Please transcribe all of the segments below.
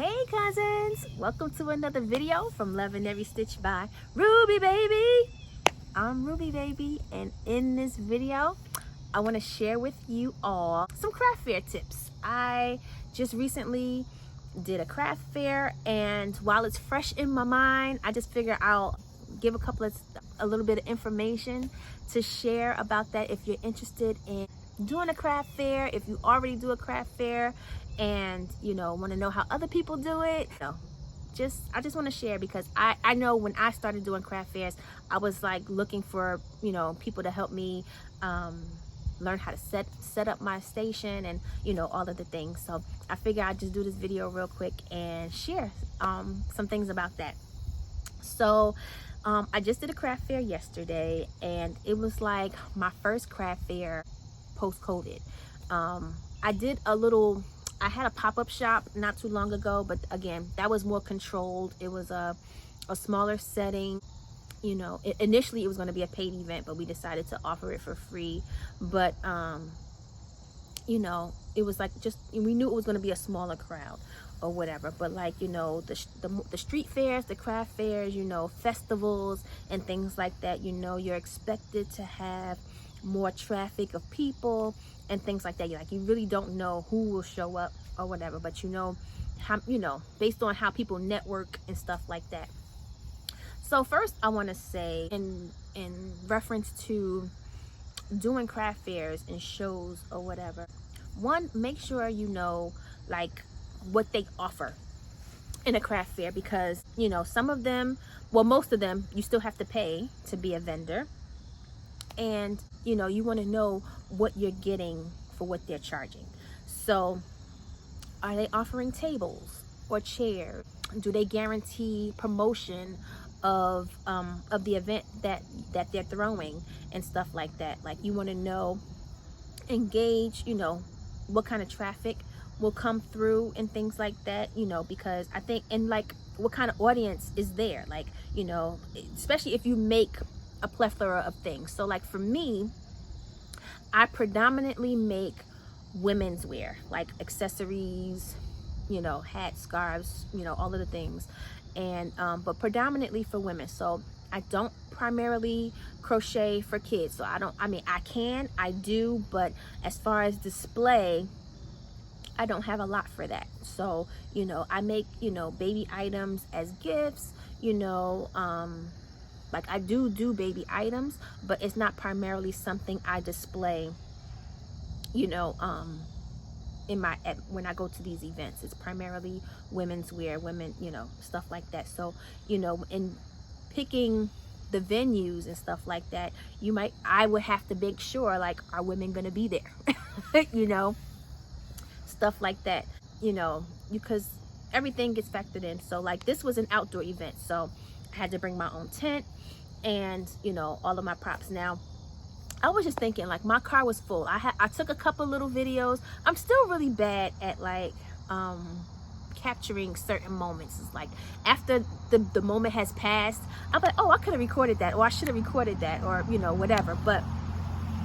Hey cousins, welcome to another video from Loving Every Stitch by Ruby Baby. I'm Ruby Baby, and in this video I want to share with you all some craft fair tips. I just recently did a craft fair, and while it's fresh in my mind, I just figure I'll give a little bit of information to share about that if you're interested in doing a craft fair, if you already do a craft fair and want to know how other people do it. I just want to share because I know when I started doing craft fairs, I was like looking for people to help me learn how to set up my station and all of the things. So I figured I'd just do this video real quick and share some things about that. So I just did a craft fair yesterday, and it was like my first craft fair post-COVID. I had a pop-up shop not too long ago, but again, that was more controlled. It was a smaller setting. Initially it was going to be a paid event, but we decided to offer it for free. But it was like, just, we knew it was going to be a smaller crowd or whatever. But like, the street fairs, the craft fairs, festivals and things like that, you're expected to have more traffic of people and things like that. You really don't know who will show up or whatever, but how, based on how people network and stuff like that. So first I want to say, in reference to doing craft fairs and shows or whatever, one, make sure like what they offer in a craft fair, because some of them, well, most of them, you still have to pay to be a vendor. And you want to know what you're getting for what they're charging. So are they offering tables or chairs? Do they guarantee promotion of the event that they're throwing and stuff like that? Like, you want to know and gauge what kind of traffic will come through and things like that, because I think, and like what kind of audience is there, like especially if you make a plethora of things. So like for me, I predominantly make women's wear, like accessories, hats, scarves, all of the things, and but predominantly for women. So I don't primarily crochet for kids. So I do, but as far as display, I don't have a lot for that. So I make baby items as gifts, like I do baby items, but it's not primarily something I display, when I go to these events. It's primarily women's wear, stuff like that. So, in picking the venues and stuff like that, I would have to make sure, like, are women gonna be there? Stuff like that, because everything gets factored in. So like, this was an outdoor event, so I had to bring my own tent and all of my props. Now I was just thinking, like, my car was full. I took a couple little videos. I'm still really bad at like capturing certain moments. It's like after the moment has passed, I'm like, oh, I could have recorded that, or I should have recorded that, or whatever. But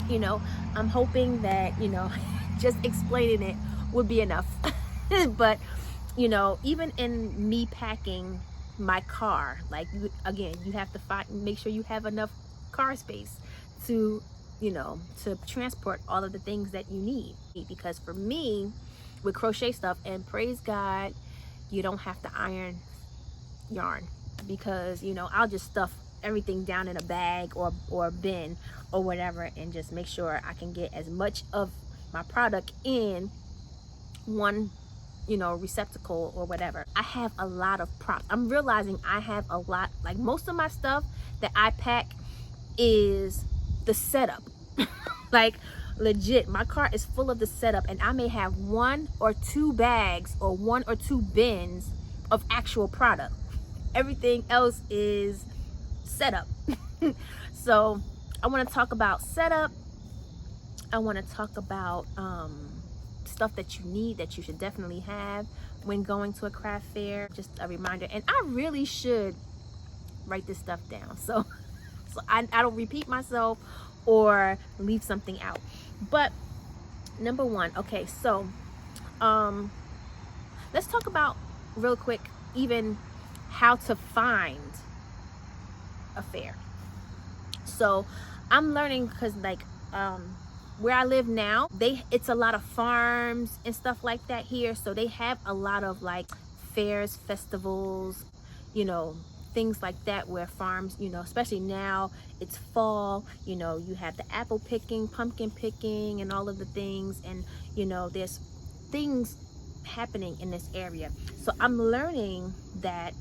I'm hoping that just explaining it would be enough. But even in me packing my car, like, again, you have to make sure you have enough car space to to transport all of the things that you need. Because for me, with crochet stuff, and praise God, you don't have to iron yarn, because I'll just stuff everything down in a bag or a bin or whatever, and just make sure I can get as much of my product in one receptacle or whatever. I have a lot of props. I'm realizing I have a lot, like, most of my stuff that I pack is the setup. Like, legit, my car is full of the setup, and I may have 1 or 2 bags or 1 or 2 bins of actual product. Everything else is setup. So I want to talk about setup. I want to talk about stuff that you need, that you should definitely have when going to a craft fair. Just a reminder, and I really should write this stuff down so I don't repeat myself or leave something out. But number one, okay, so let's talk about real quick, even how to find a fair. So I'm learning because like where I live now, it's a lot of farms and stuff like that here. So they have a lot of like fairs, festivals, you know, things like that, where farms, you know, especially now it's fall, you know, you have the apple picking, pumpkin picking, and all of the things. And you know, there's things happening in this area. So I'm learning that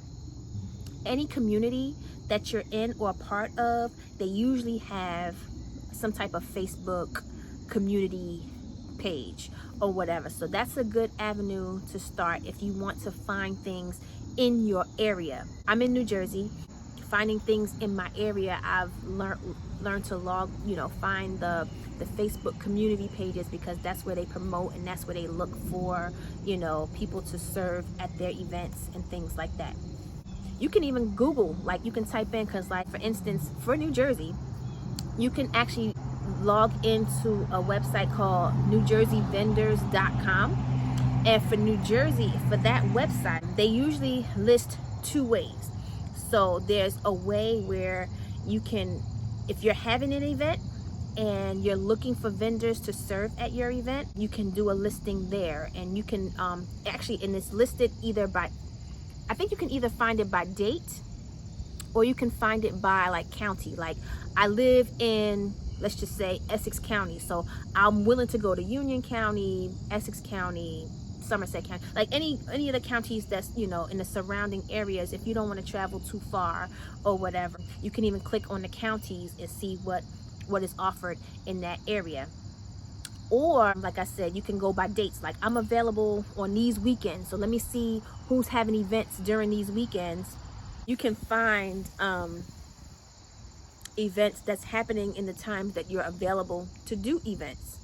any community that you're in or a part of, they usually have some type of Facebook community page or whatever. So that's a good avenue to start if you want to find things in your area. I'm in New Jersey. Finding things in my area, I've learned to find the Facebook community pages, because that's where they promote and that's where they look for, you know, people to serve at their events and things like that. You can even Google, like you can type in, because like for instance, for New Jersey, you can actually log into a website called NewJerseyVendors.com. And for New Jersey, for that website, they usually list 2 ways. So there's a way where you can, if you're having an event and you're looking for vendors to serve at your event, you can do a listing there. And you can actually, and it's listed either by, I think you can either find it by date, or you can find it by like county. Like I live in, let's just say, Essex County, so I'm willing to go to Union County, Essex County, Somerset County, like any of the counties that's, you know, in the surrounding areas. If you don't want to travel too far or whatever, you can even click on the counties and see what is offered in that area. Or like I said, you can go by dates. Like I'm available on these weekends, so let me see who's having events during these weekends. You can find events that's happening in the times that you're available to do events.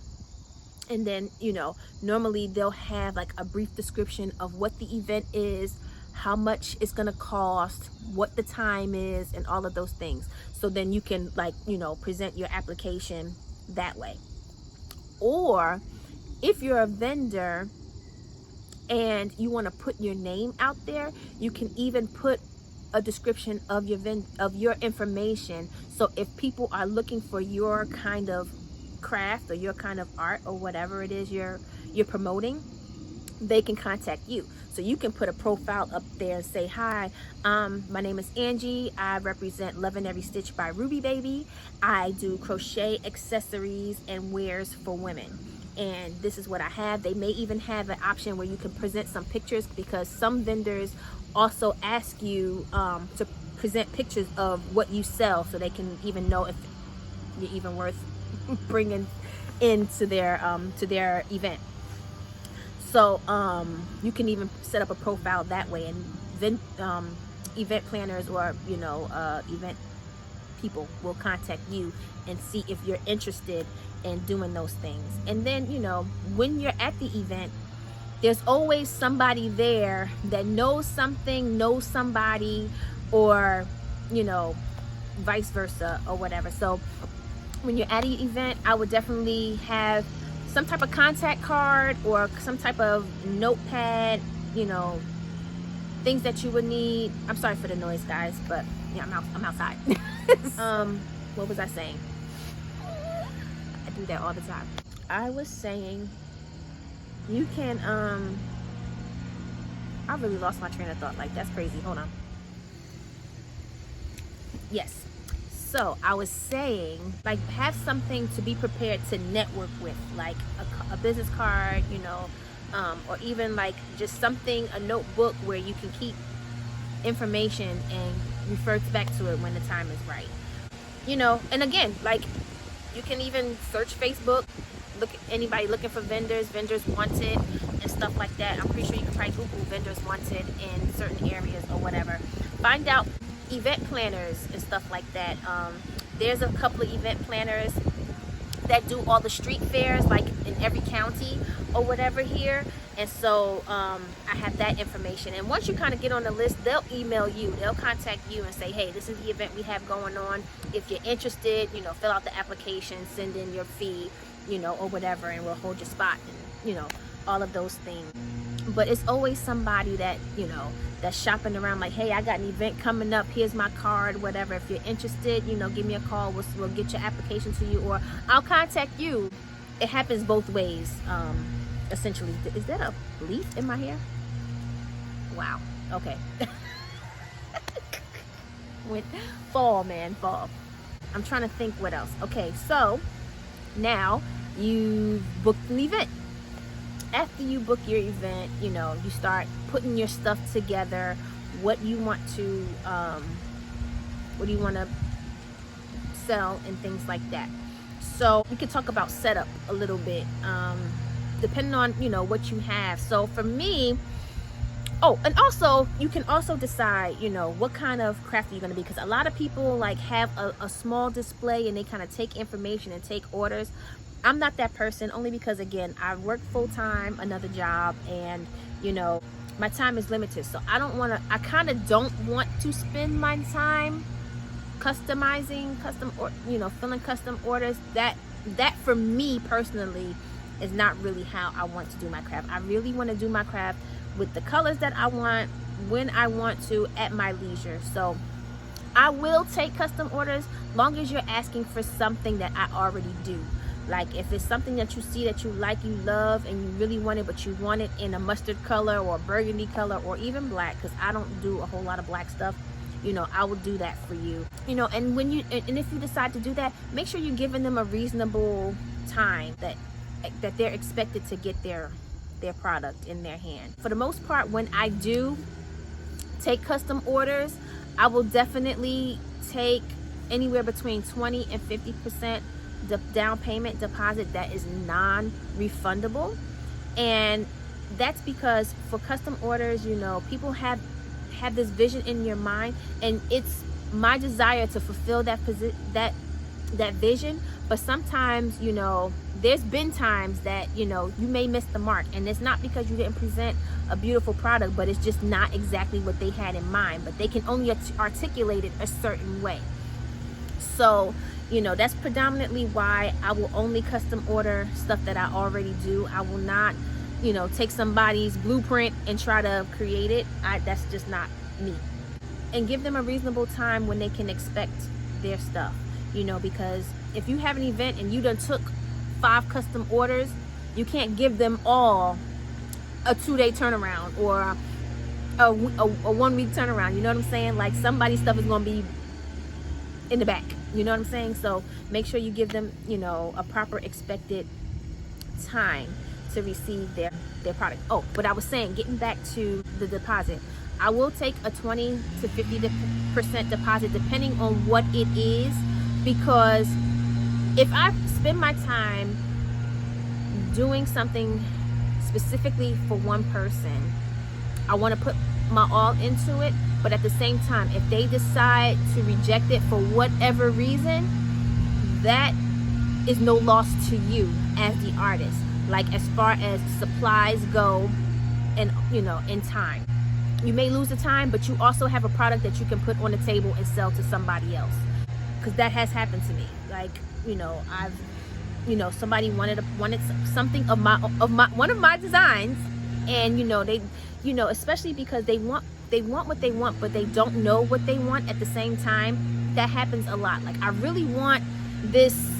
And then, you know, normally they'll have like a brief description of what the event is, how much it's gonna cost, what the time is, and all of those things. So then you can, like, you know, present your application that way. Or if you're a vendor and you want to put your name out there, you can even put a description of your information. So if people are looking for your kind of craft or your kind of art or whatever it is you're promoting, they can contact you. So you can put a profile up there and say, hi, my name is Angie. I represent Love in Every Stitch by Ruby Baby. I do crochet accessories and wares for women. And this is what I have. They may even have an option where you can present some pictures, because some vendors also ask you to present pictures of what you sell, so they can even know if you're even worth bringing into their event. So you can even set up a profile that way, and event planners or, you know, event people will contact you and see if you're interested in doing those things. And then, you know, when you're at the event, there's always somebody there that knows something, knows somebody, or, you know, vice versa or whatever. So when you're at an event, I would definitely have some type of contact card or some type of notepad, you know, things that you would need. I'm sorry for the noise, guys, but yeah, I'm outside. What was I saying? I do that all the time. I was saying you can I really lost my train of thought. Like, that's crazy. Hold on. Yes. So I was saying, like, have something to be prepared to network with, like a business card, you know, or even like just something, a notebook where you can keep information and refer back to it when the time is right, you know. And again, like, you can even search Facebook, look at anybody looking for vendors wanted and stuff like that. I'm pretty sure you can probably Google vendors wanted in certain areas or whatever. Find out event planners and stuff like that. There's a couple of event planners that do all the street fairs, like in every county or whatever here. And so I have that information. And once you kind of get on the list, they'll email you, they'll contact you and say, hey, this is the event we have going on. If you're interested, you know, fill out the application, send in your fee, you know, or whatever, and we'll hold your spot, and, you know, all of those things. But it's always somebody that, you know, that's shopping around like, hey, I got an event coming up, here's my card, whatever. If you're interested, you know, give me a call, we'll get your application to you, or I'll contact you. It happens both ways, essentially. Is that a leaf in my hair? Wow. Okay. With fall, man, fall. I'm trying to think what else. Okay, so now you booked an event. After you book your event, you know, you start putting your stuff together, what you want to sell and things like that. So we could talk about setup a little bit, depending on, you know, what you have. So for me, oh, and also you can also decide, you know, what kind of craft are you going to be, because a lot of people like have a small display and they kind of take information and take orders. I'm not that person, only because, again, I work full-time, another job, and, you know, my time is limited. So I kind of don't want to spend my time customizing, filling custom orders. That for me personally is not really how I want to do my craft. I really want to do my craft with the colors that I want, when I want to, at my leisure. So I will take custom orders, long as you're asking for something that I already do. Like if it's something that you see that you like, you love, and you really want it, but you want it in a mustard color or burgundy color or even black, because I don't do a whole lot of black stuff, you know, I will do that for you. You know, and if you decide to do that, make sure you're giving them a reasonable time that they're expected to get their product in their hand. For the most part, when I do take custom orders, I will definitely take anywhere between 20 and 50% the down payment deposit that is non-refundable. And that's because for custom orders, you know, people have this vision in your mind, and it's my desire to fulfill that vision. But sometimes, you know, there's been times that, you know, you may miss the mark, and it's not because you didn't present a beautiful product, but it's just not exactly what they had in mind. But they can only articulate it a certain way. So, you know, that's predominantly why I will only custom order stuff that I already do. I will not, you know, take somebody's blueprint and try to create it. That's just not me. And give them a reasonable time when they can expect their stuff, you know, because if you have an event and you done took 5 custom orders, you can't give them all a 2-day turnaround or a 1-week turnaround. You know what I'm saying? Like, somebody's stuff is going to be in the back. You know what I'm saying? So make sure you give them, you know, a proper expected time to receive their product. Oh, but I was saying, getting back to the deposit, I will take a 20 to 50% deposit depending on what it is, because if I spend my time doing something specifically for one person, I want to put my all into it. But at the same time, if they decide to reject it for whatever reason, that is no loss to you as the artist. Like, as far as supplies go, and, you know, in time, you may lose the time, but you also have a product that you can put on the table and sell to somebody else. Because that has happened to me. Like, you know, somebody wanted something of one of my designs, and, you know, they, you know, especially because they want what they want, but they don't know what they want at the same time. That happens a lot. Like, I really want this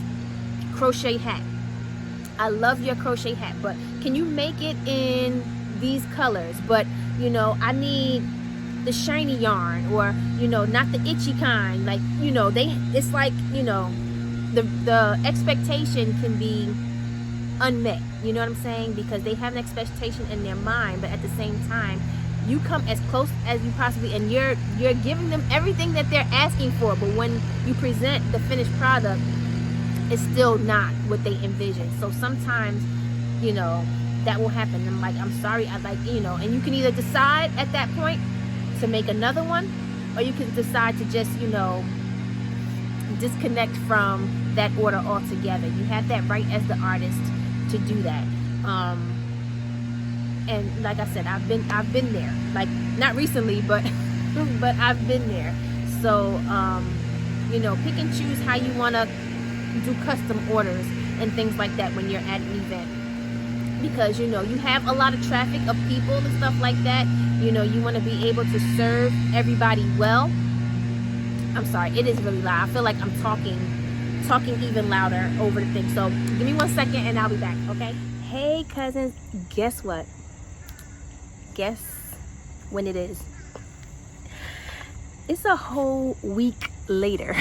crochet hat. I love your crochet hat, but can you make it in these colors? But, you know, I need the shiny yarn, or, you know, not the itchy kind. Like, you know, it's like, you know, the expectation can be unmet. You know what I'm saying? Because they have an expectation in their mind, but at the same time, you come as close as you possibly, and you're giving them everything that they're asking for. But when you present the finished product, it's still not what they envision. So sometimes, you know, that will happen. I'm like, I'm sorry, I'd like, you know, and you can either decide at that point to make another one, or you can decide to just, you know, disconnect from that order altogether. You have that right as the artist to do that. And like I said, I've been there. Like, not recently, but I've been there. So, you know, pick and choose how you want to do custom orders and things like that when you're at an event. because you know you have a lot of traffic of people and stuff like that. You know, you want to be able to serve everybody well. I'm sorry, it is really loud. I feel like I'm talking even louder over the thing. So give me 1 second and I'll be back, okay? Hey cousins, guess what? Guess when it is? It's a whole week later.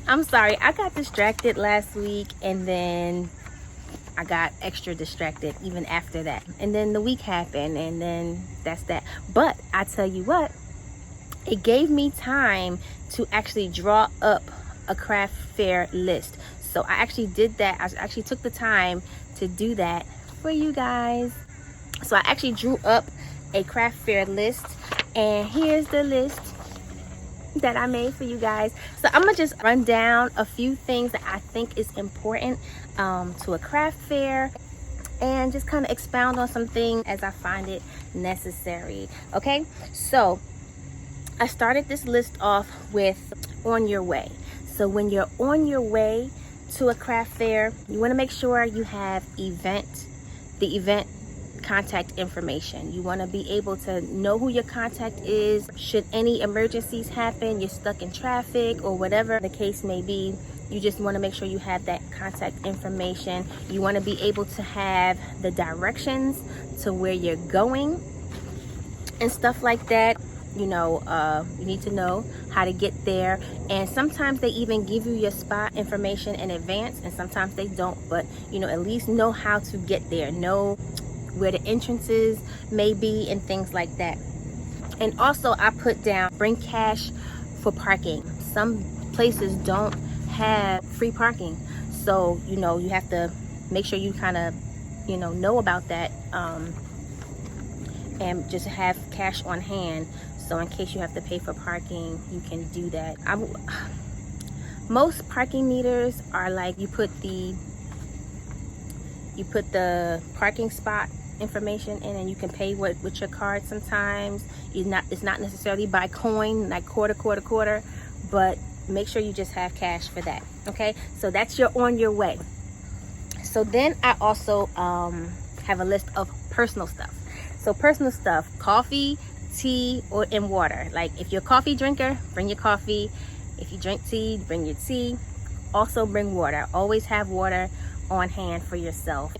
I'm sorry, I got distracted last week and then I got extra distracted even after that. And then the week happened and then that's that. But I tell you what, it gave me time to actually draw up a craft fair list. So I actually did that. I actually took the time to do that for you guys. So I actually drew up a craft fair list, and here's the list that I made for you guys. So I'm gonna just run down a few things that I think is important to a craft fair, and just kind of expound on something as I find it necessary. Okay, so I started this list off with on your way. So when you're on your way to a craft fair, you want to make sure you have the event contact information. You want to be able to know who your contact is should any emergencies happen, you're stuck in traffic or whatever the case may be. You just want to make sure you have that contact information. You want to be able to have the directions to where you're going and stuff like that. You know, you need to know how to get there, and sometimes they even give you your spot information in advance, and sometimes they don't, but you know, at least know how to get there, know where the entrances may be and things like that. And also I put down bring cash for parking. Some places don't have free parking, so you know, you have to make sure you kind of know about that, and just have cash on hand, so in case you have to pay for parking, you can do that. Most parking meters are like you put the parking spot information in, and you can pay with your card. Sometimes it's not necessarily by coin, like quarter, but make sure you just have cash for that. Okay, so that's your on your way. So then I also have a list of personal stuff. So personal stuff: coffee, tea, and water. Like if you're a coffee drinker, bring your coffee. If you drink tea, bring your tea. Also bring water. Always have water on hand for yourself.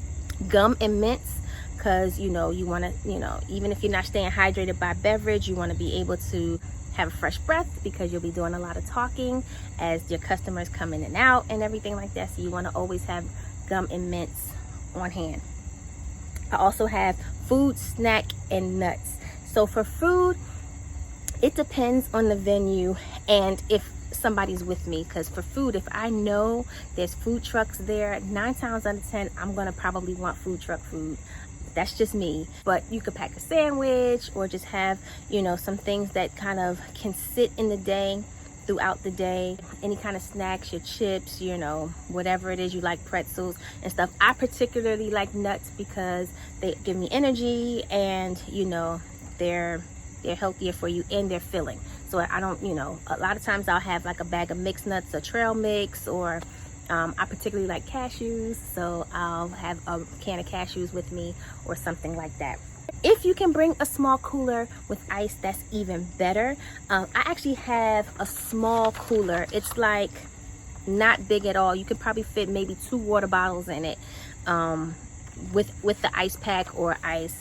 Gum and mints, because you want to, even if you're not staying hydrated by beverage, you want to be able to have a fresh breath, because you'll be doing a lot of talking as your customers come in and out and everything like that. So you want to always have gum and mints on hand. I also have food, snack, and nuts. So for food, it depends on the venue and if somebody's with me, because for food, if I know there's food trucks there, 9 times out of 10 I'm gonna probably want food truck food. That's just me. But you could pack a sandwich or just have some things that kind of can sit in the day, throughout the day. Any kind of snacks, your chips, whatever it is you like, pretzels and stuff. I particularly like nuts because they give me energy, and they're healthier for you and they're filling. So I don't, a lot of times I'll have like a bag of mixed nuts, a trail mix, or I particularly like cashews, so I'll have a can of cashews with me or something like that. If you can bring a small cooler with ice, that's even better. I actually have a small cooler. It's like not big at all. You could probably fit maybe 2 water bottles in it, with the ice pack or ice.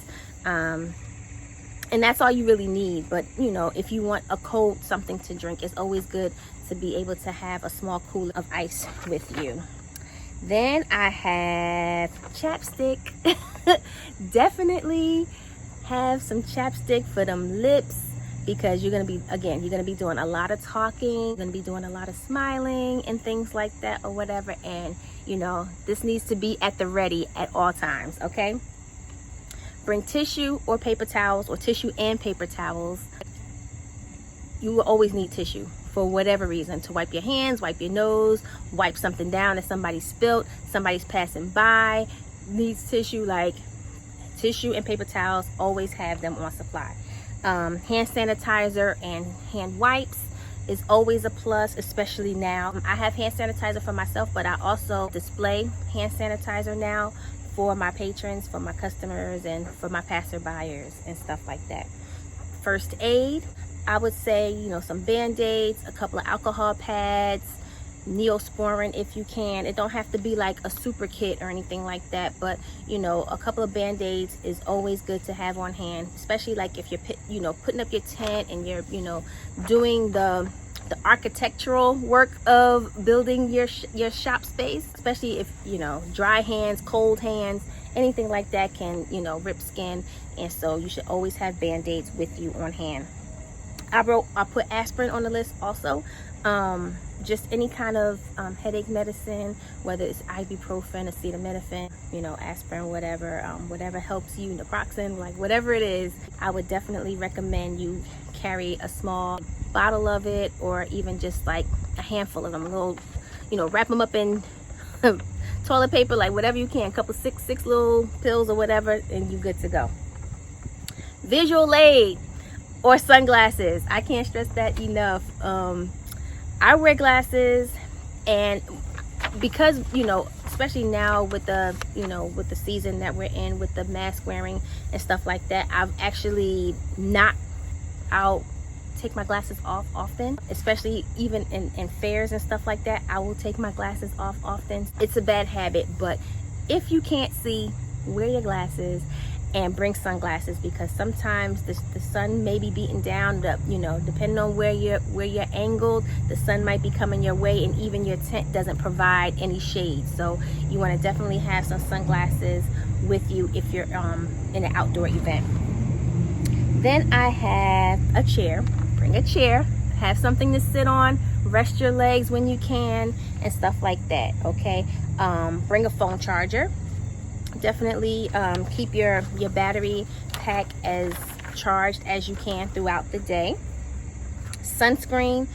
And that's all you really need. But if you want a cold something to drink, it's always good to be able to have a small cooler of ice with you. Then I have chapstick. Definitely have some chapstick for them lips, because you're gonna be doing a lot of talking, you're gonna be doing a lot of smiling and things like that or whatever, and this needs to be at the ready at all times. Okay, bring tissue or paper towels, or tissue and paper towels. You will always need tissue for whatever reason, to wipe your hands, wipe your nose, wipe something down that somebody spilled, somebody's passing by needs tissue. Like tissue and paper towels, always have them on supply. Hand sanitizer and hand wipes is always a plus, especially now. I have hand sanitizer for myself, but I also display hand sanitizer now for my patrons, for my customers, and for my passerbyers and stuff like that. First aid, I would say, you know, some Band-Aids, a couple of alcohol pads, Neosporin if you can. It don't have to be like a super kit or anything like that, but you know, a couple of Band-Aids is always good to have on hand, especially like if you're, you know, putting up your tent and you're, you know, doing the architectural work of building your shop space, especially if, you know, dry hands, cold hands, anything like that can, you know, rip skin. And so you should always have Band-Aids with you on hand. I put aspirin on the list also. Just any kind of headache medicine, whether it's ibuprofen, acetaminophen, you know, aspirin, whatever helps you, naproxen, like whatever it is, I would definitely recommend you carry a small bottle of it, or even just like a handful of them, little, you know, wrap them up in toilet paper, like whatever you can, a couple six little pills or whatever, and you good to go. Visual aid or sunglasses. I can't stress that enough. I wear glasses, and because, you know, especially now with the, you know, with the season that we're in, with the mask wearing and stuff like that, I'll take my glasses off often, especially even in fairs and stuff like that. I will take my glasses off often. It's a bad habit, but if you can't see, wear your glasses and bring sunglasses, because sometimes the sun may be beating down, you know, depending on where you're angled, the sun might be coming your way, and even your tent doesn't provide any shade. So you want to definitely have some sunglasses with you if you're in an outdoor event. Then I have a chair. Bring a chair, have something to sit on, rest your legs when you can, and stuff like that. Okay. Bring a phone charger. Definitely keep your battery pack as charged as you can throughout the day. Sunscreen,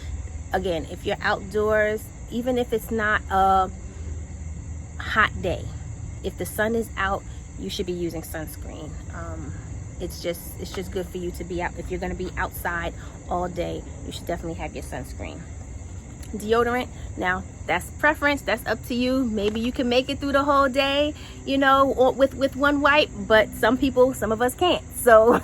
again, if you're outdoors, even if it's not a hot day, if the sun is out, you should be using sunscreen. It's just good for you to be out. If you're going to be outside all day, you should definitely have your sunscreen. Deodorant, now that's preference, that's up to you. Maybe you can make it through the whole day, you know, or with one wipe, but some of us can't. So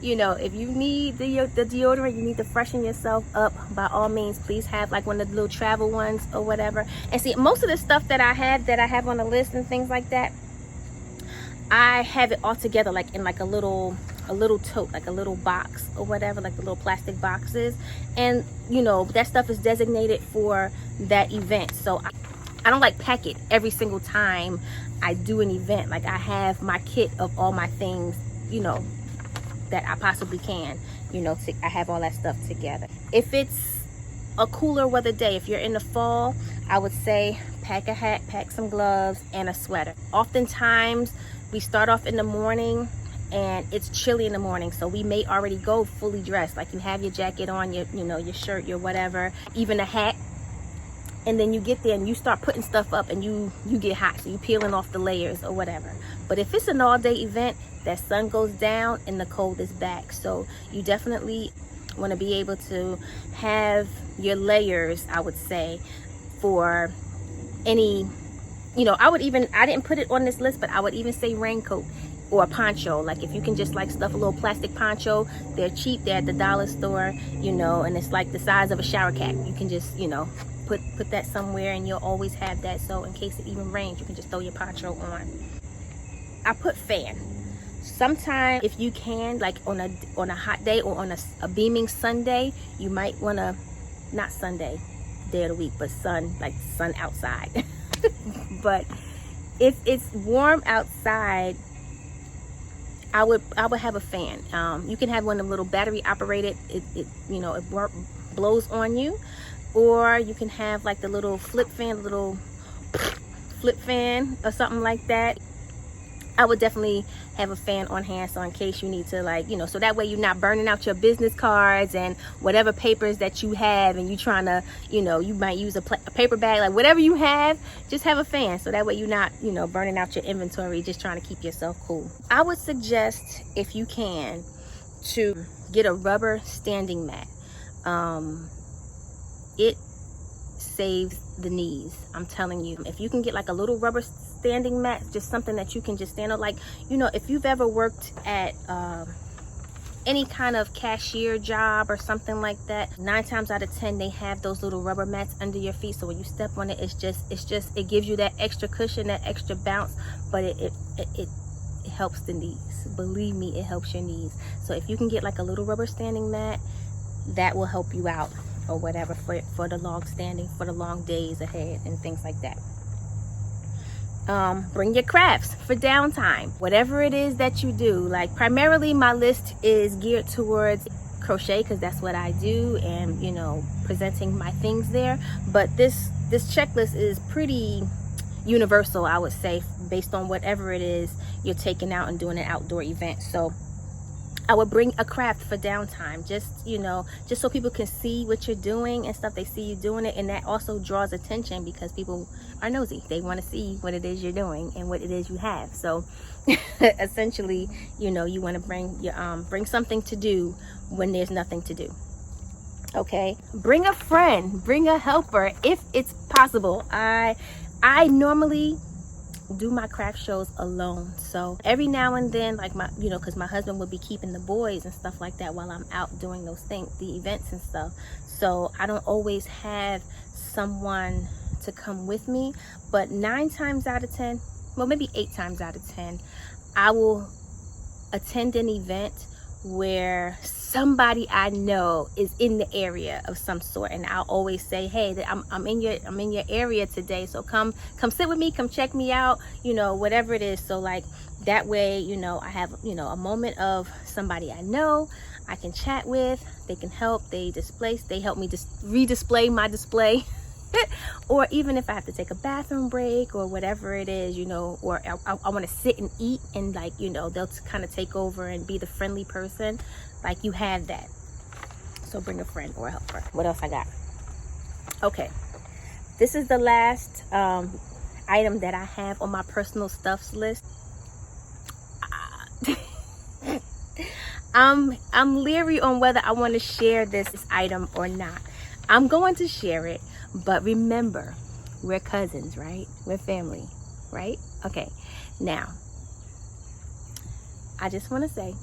you know, if you need the deodorant, you need to freshen yourself up, by all means, please have like one of the little travel ones or whatever. And see, most of the stuff that I have on the list and things like that, I have it all together like in like a little tote, like a little box or whatever, like the little plastic boxes. And you know, that stuff is designated for that event. So I don't like pack it every single time I do an event. Like I have my kit of all my things, you know, that I possibly can, you know, I have all that stuff together. If it's a cooler weather day, if you're in the fall, I would say pack a hat, pack some gloves, and a sweater. Oftentimes we start off in the morning and it's chilly in the morning, so we may already go fully dressed, like you have your jacket on, your shirt, your whatever, even a hat. And then you get there and you start putting stuff up and you get hot, so you peeling off the layers or whatever. But if it's an all-day event, that sun goes down and the cold is back. So you definitely want to be able to have your layers, I would say, for any, you know, I didn't put it on this list, but I would even say raincoat or a poncho. Like if you can just like stuff a little plastic poncho, they're cheap, they're at the dollar store, you know, and it's like the size of a shower cap. You can just, you know, put that somewhere and you'll always have that. So in case it even rains, you can just throw your poncho on. I put fan. Sometimes if you can, like on a hot day or on a beaming Sunday, you might want to, not Sunday, day of the week, but sun outside. But if it's warm outside, I would have a fan. You can have one of them little battery operated, it blows on you, or you can have like the little flip fan or something like that. I would definitely have a fan on hand, so in case you need to, like, you know, so that way you're not burning out your business cards and whatever papers that you have, and you trying to, you know, you might use a paper bag, like whatever you have, just have a fan, so that way you're not, you know, burning out your inventory, just trying to keep yourself cool. I would suggest, if you can, to get a rubber standing mat. It saves the knees. I'm telling you, if you can get like a little rubber standing mat, just something that you can just stand on, like, you know, if you've ever worked at any kind of cashier job or something like that, 9 times out of 10 they have those little rubber mats under your feet, so when you step on it, it gives you that extra cushion, that extra bounce, but it helps the knees. Believe me, it helps your knees. So if you can get like a little rubber standing mat, that will help you out, or whatever, for the long standing, for the long days ahead and things like that. Bring your crafts for downtime, whatever it is that you do. Like, primarily my list is geared towards crochet, because that's what I do, and, you know, presenting my things there. But this checklist is pretty universal, I would say, based on whatever it is you're taking out and doing an outdoor event. So I would bring a craft for downtime, just, you know, just so people can see what you're doing and stuff. They see you doing it, and that also draws attention, because people are nosy. They want to see what it is you're doing and what it is you have. So essentially, you know, you want to bring something to do when there's nothing to do. Okay, bring a friend, bring a helper if it's possible. I normally do my craft shows alone, so every now and then, like, my, you know, because my husband would be keeping the boys and stuff like that while I'm out doing those things, the events and stuff, so I don't always have someone to come with me. But 9 times out of 10, well, maybe 8 times out of 10, I will attend an event where somebody I know is in the area of some sort, and I'll always say, hey, I'm in your area today, so come sit with me, come check me out, you know, whatever it is. So like that way, you know, I have, you know, a moment of somebody I know I can chat with. They can help, they help me just redisplay my display or even if I have to take a bathroom break or whatever it is, you know, or I want to sit and eat, and, like, you know, they'll kind of take over and be the friendly person. Like, you have that. So bring a friend or a helper. What else I got? Okay, this is the last item that I have on my personal stuffs list. I'm leery on whether I want to share this item or not. I'm going to share it, but remember, we're cousins, right? We're family, right? Okay, now, I just want to say,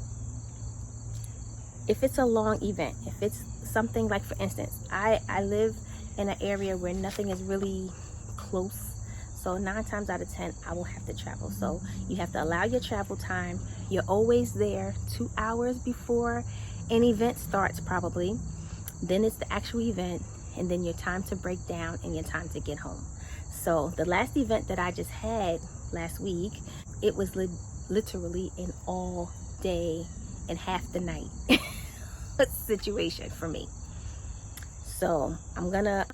if it's a long event, if it's something like, for instance, I live in an area where nothing is really close, so 9 times out of 10 I will have to travel. So you have to allow your travel time. You're always there 2 hours before an event starts, probably. Then it's the actual event, and then your time to break down and your time to get home. So the last event that I just had last week, it was literally an all day and half the night situation for me. So I'm gonna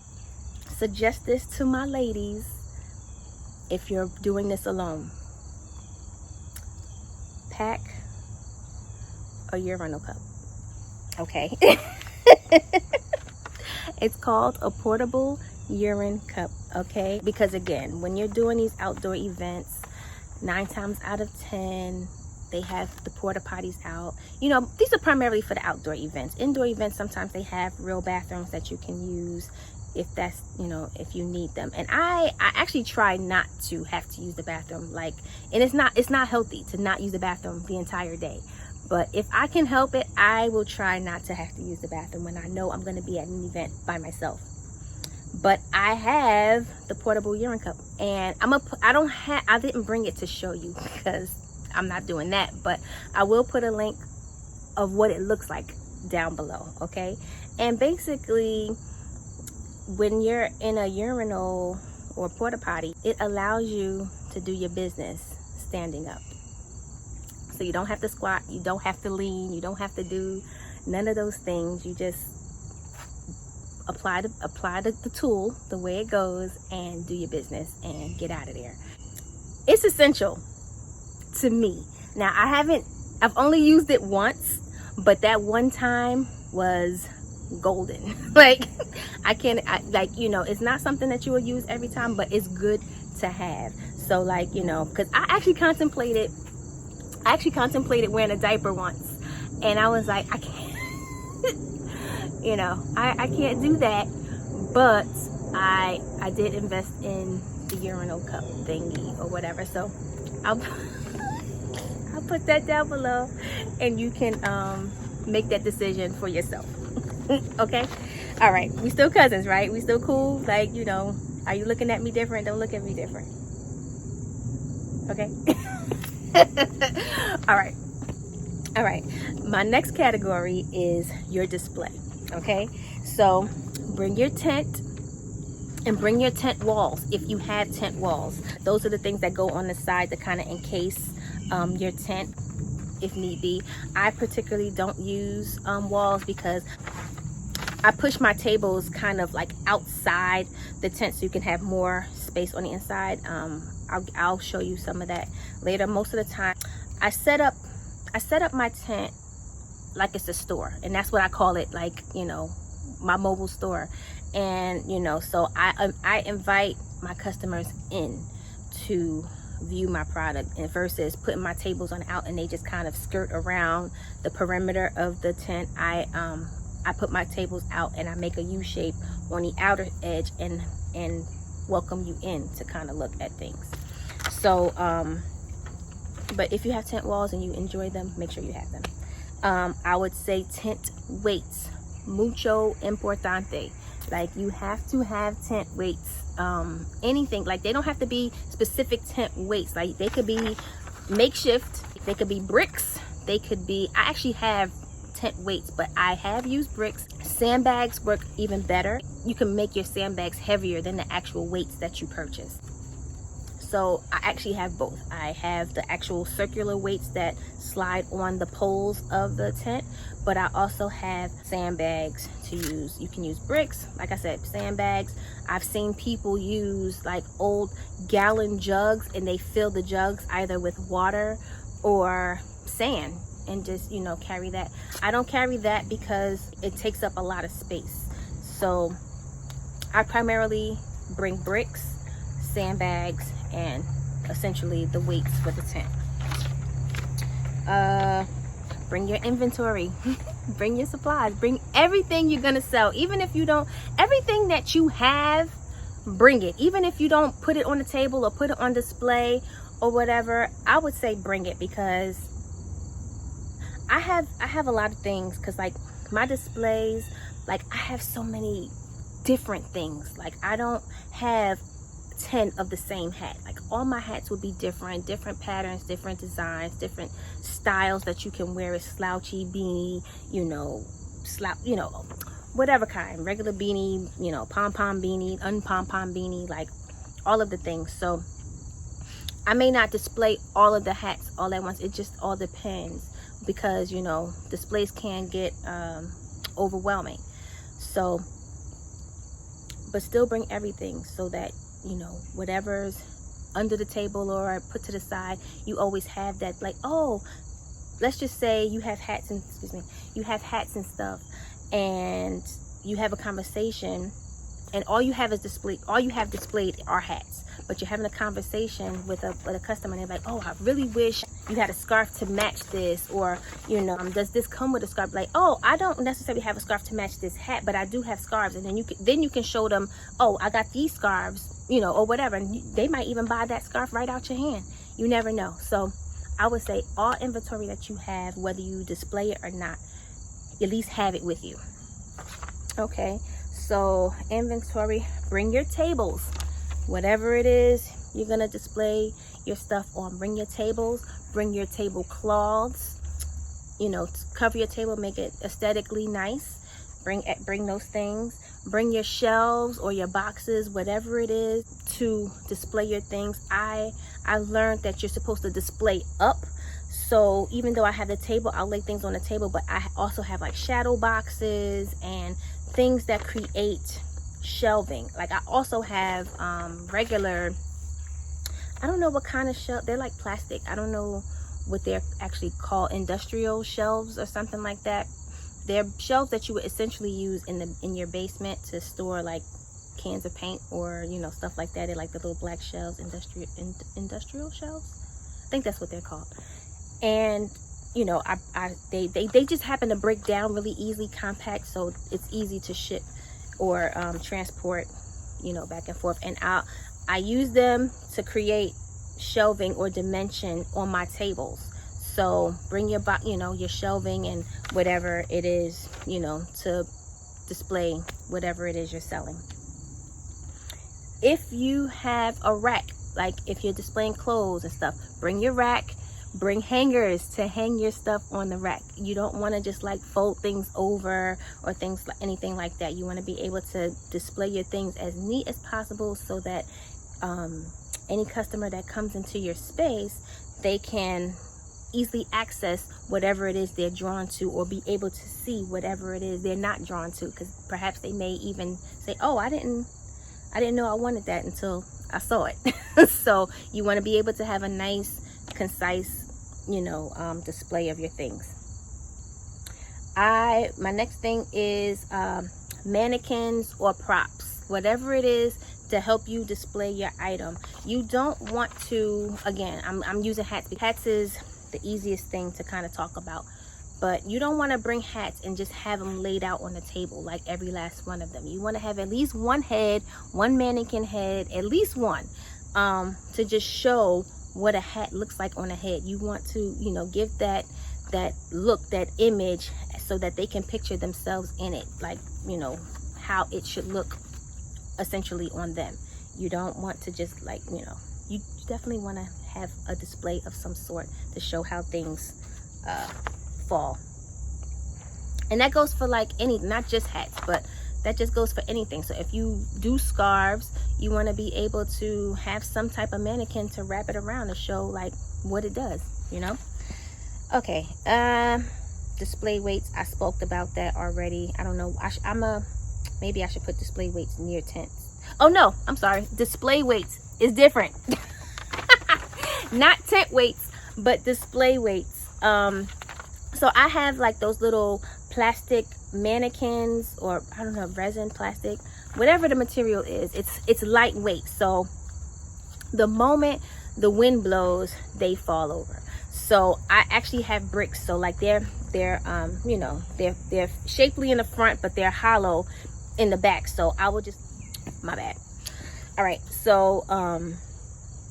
suggest this to my ladies. If you're doing this alone, pack a urinal cup. Okay. It's called a portable urine cup, okay? Because again, when you're doing these outdoor events, 9 times out of 10 they have the porta potties out. You know, these are primarily for the outdoor events. Indoor events, sometimes they have real bathrooms that you can use if that's, you know, if you need them. And I actually try not to have to use the bathroom, like, and it's not healthy to not use the bathroom the entire day. But if I can help it, I will try not to have to use the bathroom when I know I'm going to be at an event by myself. But I have the portable urine cup, and I didn't bring it to show you because I'm not doing that, but I will put a link of what it looks like down below, okay? And basically, when you're in a urinal or porta potty, it allows you to do your business standing up. So you don't have to squat, you don't have to lean, you don't have to do none of those things. You just apply the tool the way it goes and do your business and get out of there. It's essential to me. Now, I've only used it once, but that one time was golden. Like, you know, it's not something that you will use every time, but it's good to have. So, like, you know, because I actually contemplated wearing a diaper once, and I was like, I can't you know, I can't do that. But I did invest in the urinal cup thingy or whatever, so I'll I'll put that down below, and you can make that decision for yourself. Okay, all right, we still cousins, right? We still cool, like, you know. Are you looking at me different? Don't look at me different. Okay. all right, all right, my next category is your display. Okay, so bring your tent and bring your tent walls. If you have tent walls, those are the things that go on the side to kind of encase your tent if need be. I particularly don't use walls because I push my tables kind of like outside the tent so you can have more space on the inside. I'll show you some of that later. Most of the time I set up my tent like it's a store, and that's what I call it, like, you know, my mobile store. And you know, so I invite my customers in to view my product, and versus putting my tables on out and they just kind of skirt around the perimeter of the tent. I put my tables out and I make a U shape on the outer edge and welcome you in to kind of look at things. So but if you have tent walls and you enjoy them, make sure you have them. I would say tent weights, mucho importante. Like, you have to have tent weights. Anything, like, they don't have to be specific tent weights. Like, they could be makeshift, they could be bricks, they could be, I actually have tent weights, but I have used bricks. Sandbags work even better. You can make your sandbags heavier than the actual weights that you purchase. So I actually have both. I have the actual circular weights that slide on the poles of the tent, but I also have sandbags to use. You can use bricks, like I said, sandbags. I've seen people use like old gallon jugs, and they fill the jugs either with water or sand and just, you know, carry that. I don't carry that because it takes up a lot of space. So I primarily bring bricks, sandbags, and essentially the weights for the tent. Bring your inventory. Bring your supplies. Bring everything you're gonna sell. Even if you don't, everything that you have, bring it. Even if you don't put it on the table or put it on display or whatever, I would say bring it, because I have a lot of things, because like my displays, like I have so many different things. Like, I don't have 10 of the same hat. Like, all my hats would be different patterns, different designs, different styles that you can wear. A slouchy beanie, you know, you know, whatever kind, regular beanie, you know, pom-pom beanie, unpom-pom beanie, like all of the things. So I may not display all of the hats all at once. It just all depends, because, you know, displays can get overwhelming. So, but still bring everything, so that, you know, whatever's under the table or put to the side, you always have that. Like, oh, let's just say you have hats and, you have hats and stuff, and you have a conversation, and all you have displayed are hats, but you're having a conversation with a customer, and they're like, oh, I really wish you had a scarf to match this, or, you know, does this come with a scarf? Like, oh, I don't necessarily have a scarf to match this hat, but I do have scarves. And then you can show them, oh, I got these scarves, you know, or whatever, and they might even buy that scarf right out your hand. You never know. So I would say all inventory that you have, whether you display it or not, at least have it with you. Okay, so inventory, bring your tables, whatever it is you're gonna display your stuff on. Bring your tables, bring your tablecloths, you know, cover your table, make it aesthetically nice. Bring those things. Bring your shelves or your boxes, whatever it is, to display your things. I learned that you're supposed to display up. So even though I have the table, I'll lay things on the table, but I also have like shadow boxes and things that create shelving. Like, I also have regular, I don't know what kind of shelf, they're like plastic. I don't know what they're actually called, industrial shelves or something like that. They're shelves that you would essentially use in your basement to store like cans of paint or, you know, stuff like that. They're like the little black shelves, industrial shelves. I think that's what they're called. And, you know, they just happen to break down really easily, compact, so it's easy to ship or transport you know, back and forth. And I use them to create shelving or dimension on my tables. So bring your you know, your shelving and whatever it is, you know, to display whatever it is you're selling. If you have a rack, like if you're displaying clothes and stuff, bring your rack. Bring hangers to hang your stuff on the rack. You don't want to just like fold things over or things like anything like that. You want to be able to display your things as neat as possible so that any customer that comes into your space, they can easily access whatever it is they're drawn to, or be able to see whatever it is they're not drawn to, because perhaps they may even say, oh, I didn't know I wanted that until I saw it. So you want to be able to have a nice, concise, you know, display of your things. My next thing is mannequins or props, whatever it is to help you display your item. You don't want to, again, I'm using hats because hats is the easiest thing to kind of talk about, but you don't want to bring hats and just have them laid out on the table, like every last one of them. You want to have at least one head, one mannequin head, at least one, to just show what a hat looks like on a head. You want to, you know, give that look, that image, so that they can picture themselves in it, like, you know, how it should look essentially on them. You don't want to just, like, you know, you definitely want to have a display of some sort to show how things fall. And that goes for like any, not just hats, but that just goes for anything. So if you do scarves, you want to be able to have some type of mannequin to wrap it around to show like what it does, you know. Okay, display weights, I spoke about that already. I don't know, maybe I should put display weights near tents. Oh no, I'm sorry, display weights is different. Not tent weights, but display weights. So I have like those little plastic mannequins, or I don't know, resin, plastic, whatever the material is. It's lightweight, so the moment the wind blows, they fall over. So I actually have bricks, so like they're you know, they're shapely in the front, but they're hollow in the back. So I will just, my bad. All right, so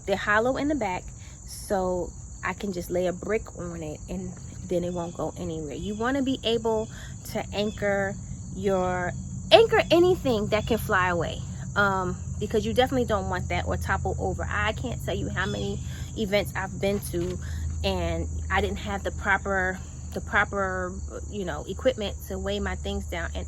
they're hollow in the back, so I can just lay a brick on it and then it won't go anywhere. You want to be able to anchor anything that can fly away, because you definitely don't want that, or topple over. I can't tell you how many events I've been to and I didn't have the proper you know, equipment to weigh my things down, and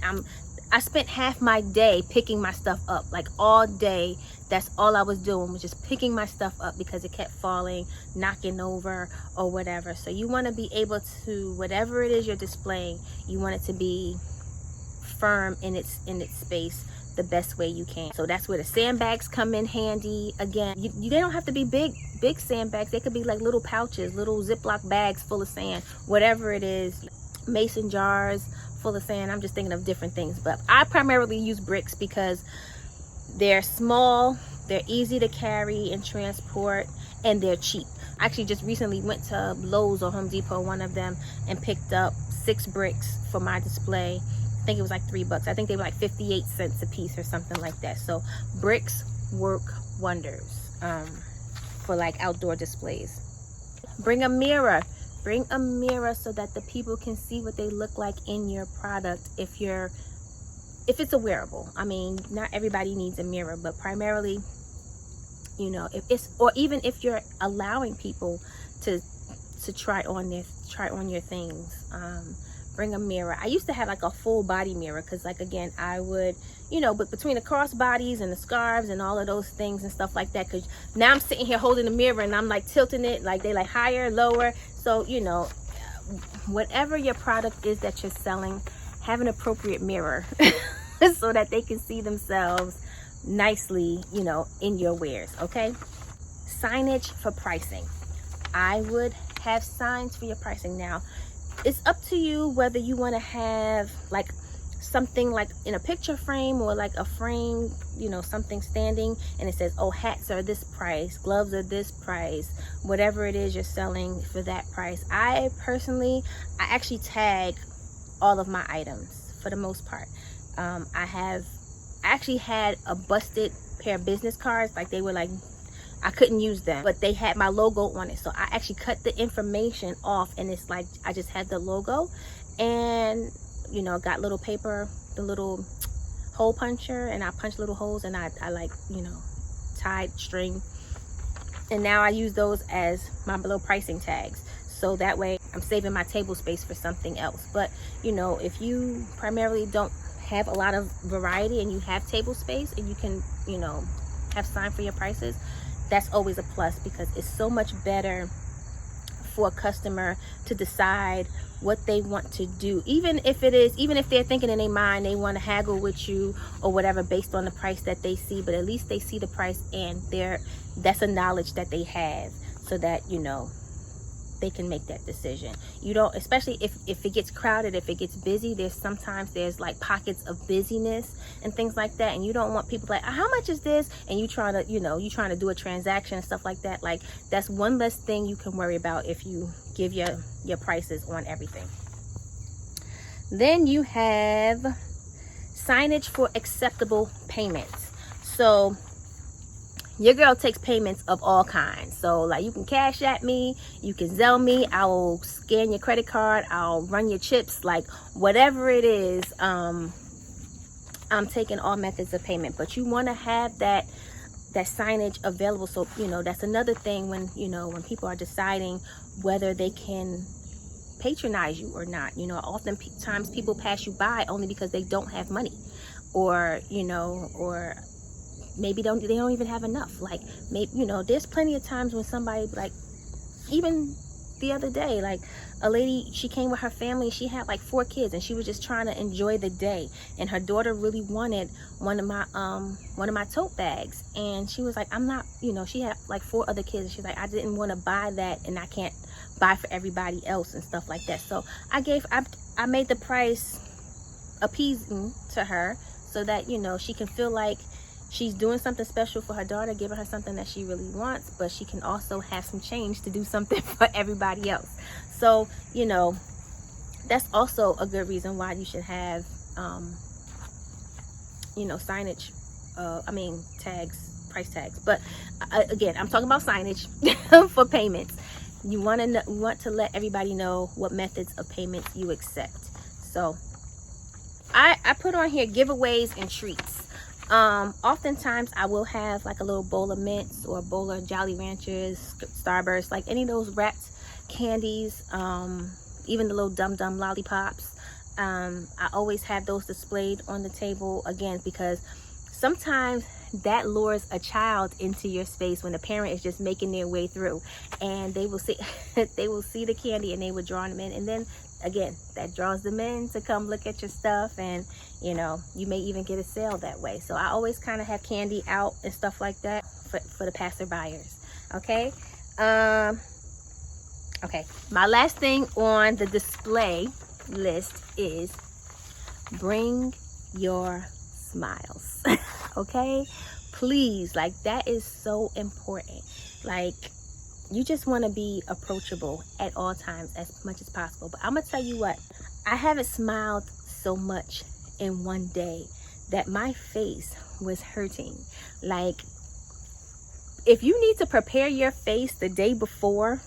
I spent half my day picking my stuff up, like all day. That's all I was doing, was just picking my stuff up because it kept falling, knocking over or whatever. So you want to be able to, whatever it is you're displaying, you want it to be firm in its space the best way you can. So that's where the sandbags come in handy. Again, they don't have to be big sandbags. They could be like little pouches, little Ziploc bags full of sand, whatever it is. Mason jars full of sand. I'm just thinking of different things, but I primarily use bricks because they're small, they're easy to carry and transport, and they're cheap. I actually just recently went to Lowe's or Home Depot, one of them, and picked up 6 bricks for my display. I think it was like $3. I think they were like 58 cents a piece or something like that. So bricks work wonders for like outdoor displays. Bring a mirror. Bring a mirror so that the people can see what they look like in your product. If it's a wearable, I mean, not everybody needs a mirror, but primarily, you know, even if you're allowing people to try on your things, bring a mirror. I used to have like a full body mirror because, like, again, I would, you know, but between the cross bodies and the scarves and all of those things and stuff like that, because now I'm sitting here holding the mirror and I'm like tilting it, like they like higher, lower. So, you know, whatever your product is that you're selling, have an appropriate mirror so that they can see themselves nicely, you know, in your wares. Okay. Signage for pricing. I would have signs for your pricing. Now, it's up to you whether you want to have like something like in a picture frame, or like a frame, you know, something standing and it says, oh, hats are this price, gloves are this price, whatever it is you're selling for that price. I actually tag all of my items for the most part. I have actually had a busted pair of business cards. Like they were like, I couldn't use them, but they had my logo on it. So I actually cut the information off, and it's like I just had the logo, and you know, got little paper, the little hole puncher, and I punched little holes, and I like, you know, tied string, and now I use those as my little pricing tags. So that way I'm saving my table space for something else. But you know, if you primarily don't have a lot of variety and you have table space and you can, you know, have sign for your prices, that's always a plus, because it's so much better for a customer to decide what they want to do, even if they're thinking in their mind they want to haggle with you or whatever based on the price that they see. But at least they see the price, and that's a knowledge that they have, so that, you know, they can make that decision. You don't, especially if it gets crowded, if it gets busy, there's like pockets of busyness and things like that, and you don't want people like, how much is this, and you trying to do a transaction and stuff like that. Like, that's one less thing you can worry about if you give your prices on everything. Then you have signage for acceptable payments. So your girl takes payments of all kinds. So like, you can Cash App me, you can Zelle me, I'll scan your credit card, I'll run your chips, like whatever it is. I'm taking all methods of payment, but you want to have that signage available. So, you know, that's another thing when, you know, when people are deciding whether they can patronize you or not. You know, oftentimes people pass you by only because they don't have money, or, you know, or maybe they don't even have enough. Like, maybe, you know, there's plenty of times when somebody, like, even the other day, like a lady, she came with her family, she had like 4 kids, and she was just trying to enjoy the day, and her daughter really wanted one of my tote bags, and she was like, I'm not, you know, she had like 4 other kids, and she's like, I didn't want to buy that, and I can't buy for everybody else and stuff like that. So I made the price appeasing to her, so that, you know, she can feel like she's doing something special for her daughter, giving her something that she really wants, but she can also have some change to do something for everybody else. So, you know, that's also a good reason why you should have, you know, signage, tags, price tags. But again, I'm talking about signage for payments. You want to let everybody know what methods of payment you accept. So I put on here giveaways and treats. Oftentimes I will have like a little bowl of mints or a bowl of Jolly Ranchers, Starburst, like any of those wrapped candies, even the little Dum Dum lollipops. I always have those displayed on the table, again, because sometimes that lures a child into your space when the parent is just making their way through, and they will see the candy and they will draw them in, and then again, that draws them in to come look at your stuff, and you know, you may even get a sale that way. So I always kind of have candy out and stuff like that for the passerbyers. Okay. Okay, my last thing on the display list is bring your smiles. Okay, please, like, that is so important. Like, you just want to be approachable at all times as much as possible. But I'm gonna tell you what, I haven't smiled so much in one day that my face was hurting. Like, if you need to prepare your face the day before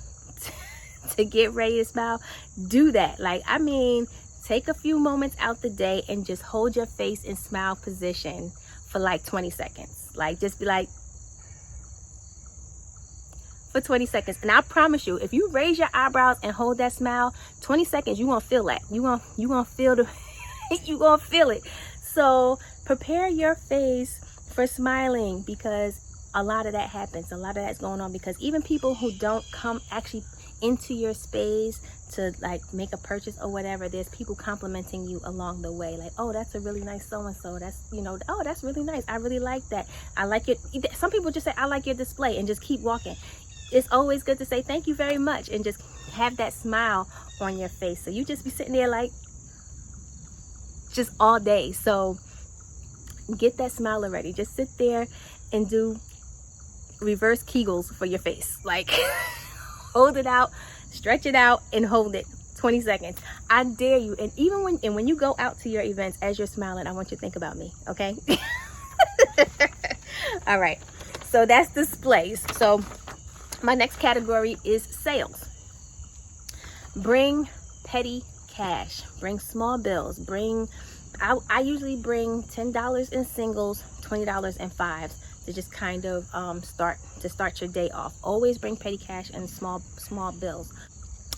to get ready to smile, do that. Like, I mean, take a few moments out the day and just hold your face in smile position for like 20 seconds. Like, just be like, for 20 seconds. And I promise you, if you raise your eyebrows and hold that smile 20 seconds, you won't feel that. You gonna feel the you gonna feel it. So prepare your face for smiling, because a lot of that happens. A lot of that's going on, because even people who don't come actually into your space to like make a purchase or whatever, there's people complimenting you along the way, like, oh, that's a really nice so-and-so, that's, you know, oh, that's really nice, I really like that, I like it. Some people just say, I like your display, and just keep walking. It's always good to say thank you very much and just have that smile on your face. So you just be sitting there like just all day. So get that smile already. Just sit there and do reverse Kegels for your face. Like, hold it out, stretch it out, and hold it 20 seconds. I dare you. And even when you go out to your events, as you're smiling, I want you to think about me, okay? All right, so that's displays. So my next category is sales. Bring petty cash, bring small bills, I usually bring $10 in singles, $20 in fives, to just kind of start your day off. Always bring petty cash and small bills.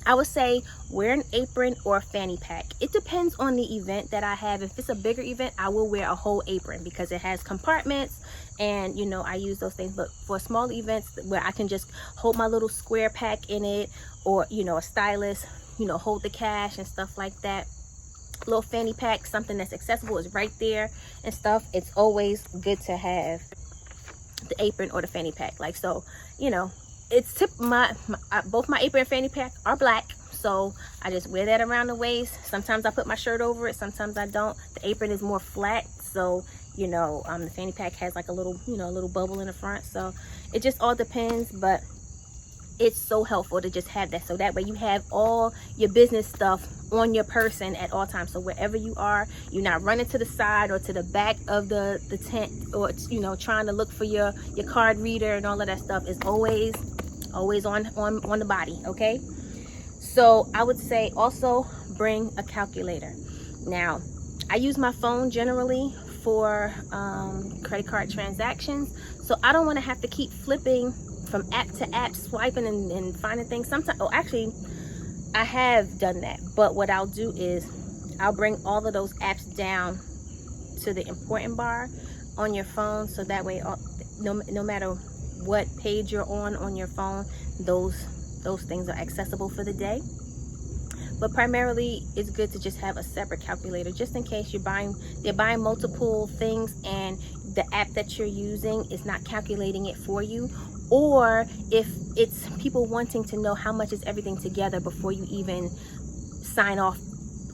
I would say wear an apron or a fanny pack. It depends on the event that I have. If it's a bigger event, I will wear a whole apron because it has compartments, and you know, I use those things. But for small events where I can just hold my little square pack in it, or you know, a stylus, you know, hold the cash and stuff like that, little fanny pack, something that's accessible, is right there and stuff. It's always good to have the apron or the fanny pack. Like, so, you know, it's both my apron and fanny pack are black, so I just wear that around the waist. Sometimes I put my shirt over it, sometimes I don't. The apron is more flat, so you know, the fanny pack has like a little, you know, a little bubble in the front. So it just all depends, but it's so helpful to just have that, so that way you have all your business stuff on your person at all times. So wherever you are, you're not running to the side or to the back of the tent, or you know, trying to look for your card reader and all of that stuff. Is always on the body. Okay, so I would say also bring a calculator. Now I use my phone generally for credit card transactions, so I don't want to have to keep flipping from app to app, swiping and finding things. Sometimes, oh, actually I have done that, but what I'll do is I'll bring all of those apps down to the important bar on your phone, so that way no matter what page you're on your phone, those things are accessible for the day. But primarily it's good to just have a separate calculator, just in case they're buying multiple things and the app that you're using is not calculating it for you, or if it's people wanting to know how much is everything together before you even sign off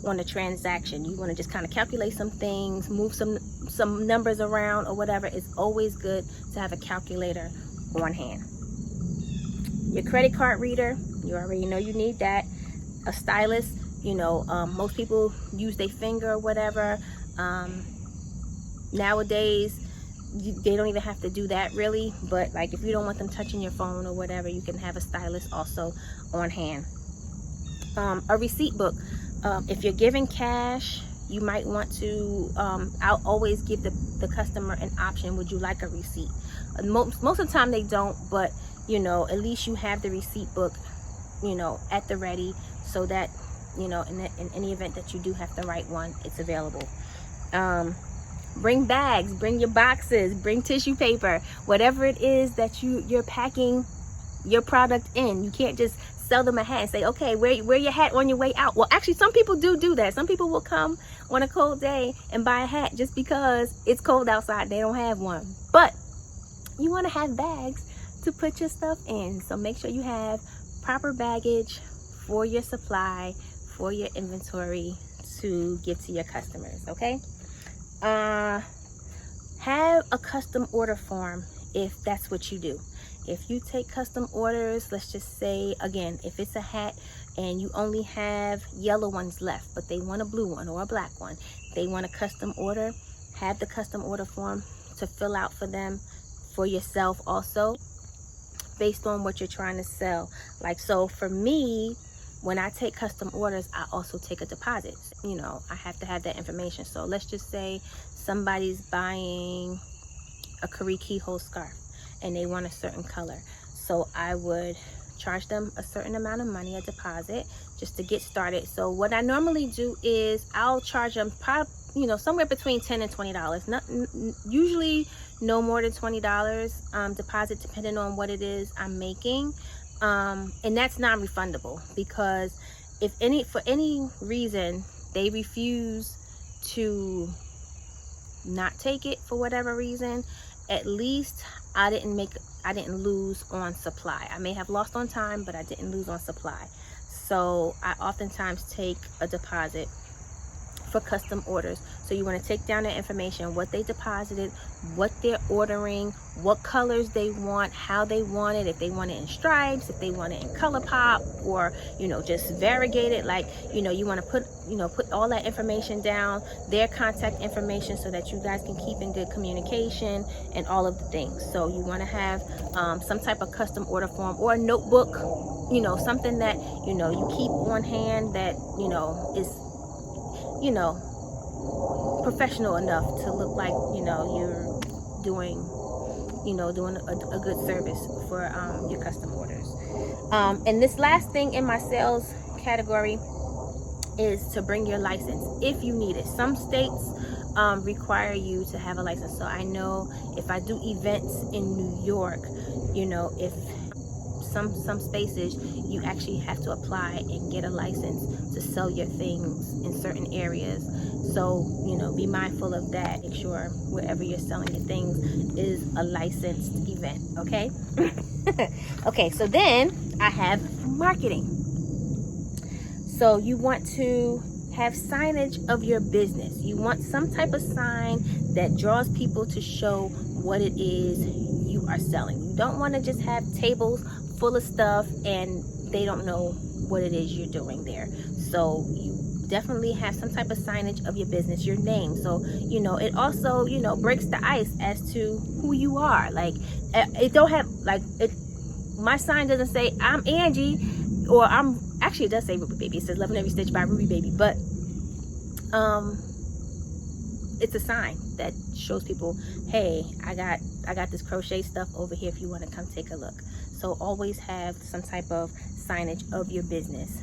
on the transaction. You want to just kind of calculate some things, move some numbers around or whatever. It's always good to have a calculator on hand. Your credit card reader, you already know you need that. A stylus, you know, most people use their finger or whatever. Nowadays they don't even have to do that really, but like if you don't want them touching your phone or whatever, you can have a stylus also on hand. A receipt book. If you're giving cash, you might want to I'll always give the customer an option. Would you like a receipt? Most of the time they don't, but you know, at least you have the receipt book, you know, at the ready, so that you know, in any event that you do have to write one, it's available. Bring bags, bring your boxes, bring tissue paper, whatever it is that you're packing your product in. You can't just sell them a hat and say, okay, wear your hat on your way out. Well, actually some people do that. Some people will come on a cold day and buy a hat just because it's cold outside, they don't have one. But you want to have bags to put your stuff in, so make sure you have proper baggage for your supply, for your inventory to give to your customers. Okay, have a custom order form if that's what you do. If you take custom orders, let's just say again, if it's a hat and you only have yellow ones left, but they want a blue one or a black one, they want a custom order, have the custom order form to fill out for them, for yourself also, based on what you're trying to sell. Like, so for me, when I take custom orders, I also take a deposit. You know, I have to have that information. So let's just say somebody's buying a Carie keyhole scarf and they want a certain color. So I would charge them a certain amount of money, a deposit, just to get started. So what I normally do is I'll charge them probably, you know, somewhere between $10 and $20. Usually no more than $20 deposit, depending on what it is I'm making. And that's non-refundable, because if for any reason they refuse to not take it for whatever reason, at least I didn't lose on supply. I may have lost on time, but I didn't lose on supply. So I oftentimes take a deposit for custom orders. So you want to take down their information, what they deposited, what they're ordering, what colors they want, how they want it, if they want it in stripes, if they want it in color pop, or just variegated. Like you want to put put all that information down, their contact information, so that you guys can keep in good communication and all of the things. So you want to have some type of custom order form or a notebook, something that you keep on hand that is professional enough to look like you're doing a good service for your custom orders. And this last thing in my sales category is to bring your license if you need it. Some states require you to have a license. So I know if I do events in New York, if some spaces you actually have to apply and get a license to sell your things in certain areas. So be mindful of that. Make sure wherever you're selling your things is a licensed event. Okay. Okay, so then I have marketing. So you want to have signage of your business. You want some type of sign that draws people to show what it is you are selling. You don't want to just have tables full of stuff and they don't know what it is you're doing there. So you definitely have some type of signage of your business, your name. So it also breaks the ice as to who you are. Like it don't have my sign doesn't say I'm Angie, or actually it does say Ruby Baby. It says Loving Every Stitch by Ruby Baby, but it's a sign that shows people, hey, I got this crochet stuff over here if you want to come take a look. So always have some type of signage of your business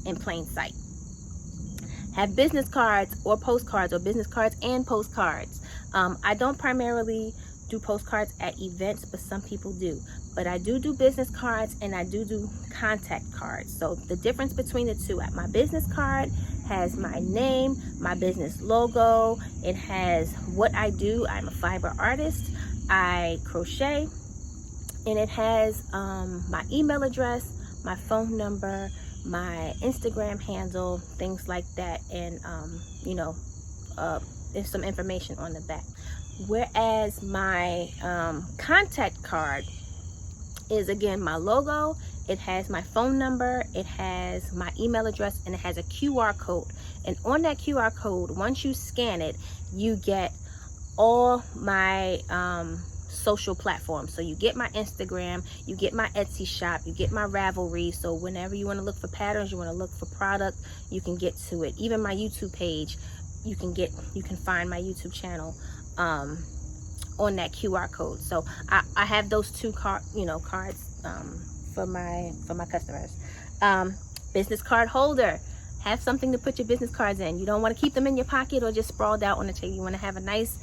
in plain sight. Have business cards or postcards, or business cards and postcards. I don't primarily do postcards at events, but some people do. But I do business cards, and I do contact cards. So the difference between the two, my business card has my name, my business logo. It has what I do. I'm a fiber artist. I crochet. And it has my email address, my phone number, my Instagram handle, things like that, and there's some information on the back. Whereas my contact card is, again, my logo. It has my phone number, it has my email address, and it has a QR code. And on that QR code, once you scan it, you get all my social platforms. So you get my Instagram, you get my Etsy shop, you get my Ravelry. So whenever you want to look for patterns, you want to look for product, you can get to it. Even my YouTube page, you can find my YouTube channel on that QR code. So I have those two cards for my customers. Business card holder. Have something to put your business cards in. You don't want to keep them in your pocket or just sprawled out on the table. You want to have a nice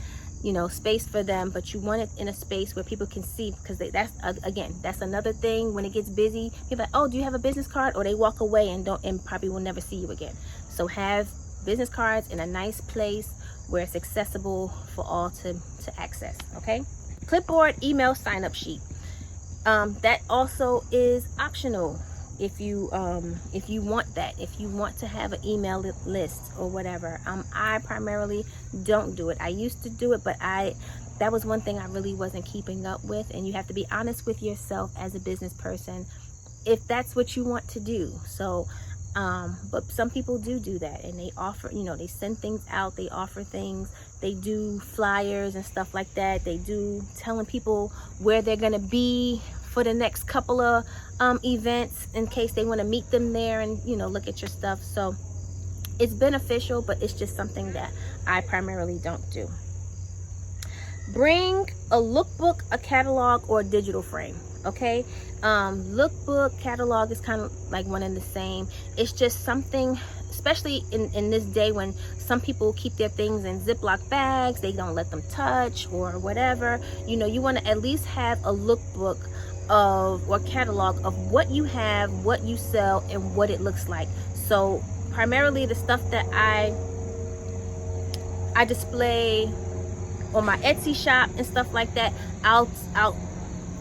space for them, but you want it in a space where people can see, because that's another thing. When it gets busy, people are like, oh, do you have a business card? Or they walk away and probably will never see you again. So have business cards in a nice place where it's accessible for all to access. Okay. Clipboard email sign up sheet. That also is optional if you want that, if you want to have an email list or whatever. I primarily don't do it. I used to do it, but that was one thing I really wasn't keeping up with. And you have to be honest with yourself as a business person if that's what you want to do. So but some people do that, and they offer, they send things out, they offer things, they do flyers and stuff like that. They do telling people where they're gonna be for the next couple of events in case they want to meet them there and look at your stuff. So it's beneficial, but it's just something that I primarily don't do. Bring a lookbook, a catalog, or a digital frame. Okay, lookbook, catalog is kind of like one and the same. It's just something, especially in this day when some people keep their things in Ziploc bags, they don't let them touch or whatever. You want to at least have a lookbook or catalog of what you have, what you sell, and what it looks like. So primarily the stuff that I display on my Etsy shop and stuff like that, I'll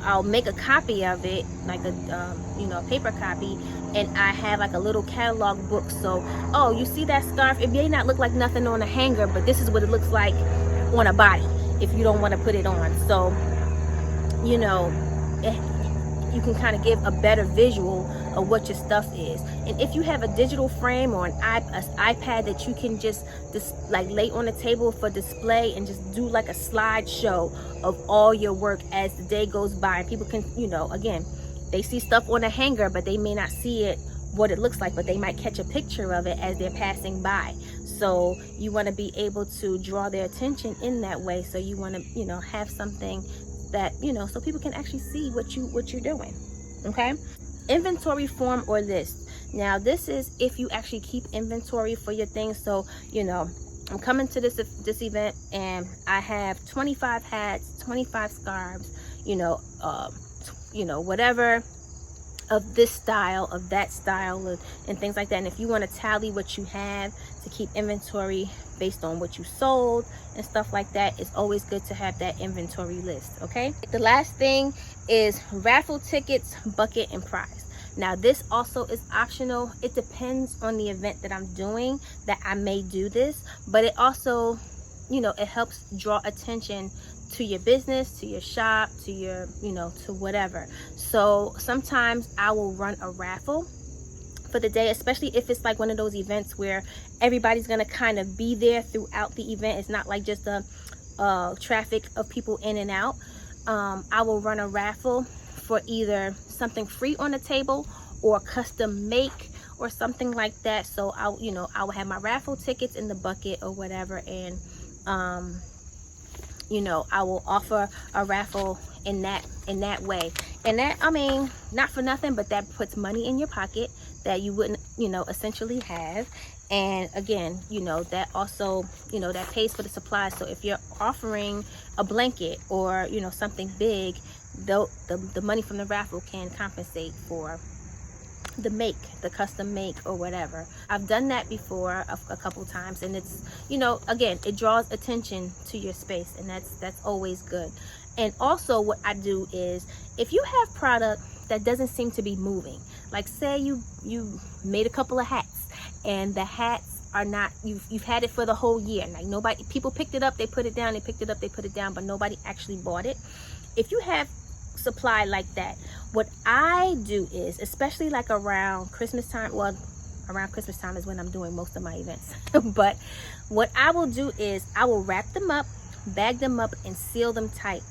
I'll make a copy of it, like a you know, a paper copy, and I have like a little catalog book. So, oh, you see that scarf? It may not look like nothing on a hanger, but this is what it looks like on a body if you don't want to put it on. So, you know, you can kind of give a better visual of what your stuff is. And if you have a digital frame or an iPad that you can just like lay on the table for display and just do like a slideshow of all your work as the day goes by, and people can, you know, again, they see stuff on a hanger, but they may not see it, what it looks like, but they might catch a picture of it as they're passing by. So you want to be able to draw their attention in that way. So you want to, you know, have something that, you know, so people can actually see what you're doing. Okay, inventory form or list. Now this is if you actually keep inventory for your things. So, you know, I'm coming to this event and I have 25 hats, 25 scarves, you know, whatever of this style, of that style, and things like that. And if you want to tally what you have to keep inventory based on what you sold and stuff like that, it's always good to have that inventory list. Okay, the last thing is raffle tickets, bucket, and prize. Now this also is optional. It depends on the event that I'm doing that I may do this, but it also, you know, it helps draw attention to your business, to your shop, to your, you know, to whatever. So sometimes I will run a raffle for the day, especially if it's like one of those events where everybody's gonna kind of be there throughout the event. It's not like just a traffic of people in and out. I will run a raffle for either something free on the table or custom make or something like that. So I'll, you know, I will have my raffle tickets in the bucket or whatever, and you know, I will offer a raffle in that way. And that, I mean, not for nothing, but that puts money in your pocket that you wouldn't, you know, essentially have. And again, you know, that also, you know, that pays for the supplies. So if you're offering a blanket or, you know, something big, the money from the raffle can compensate for the custom make or whatever. I've done that before a couple times, and it's, you know, again, it draws attention to your space, and that's always good. And also what I do is, if you have product that doesn't seem to be moving, like say you made a couple of hats and the hats are not, you've had it for the whole year, like people picked it up, they put it down, they picked it up, they put it down, but nobody actually bought it. If you have supply like that, what I do is, especially like around Christmas time, well, around Christmas time is when I'm doing most of my events, but what I will do is I will wrap them up, bag them up, and seal them tight.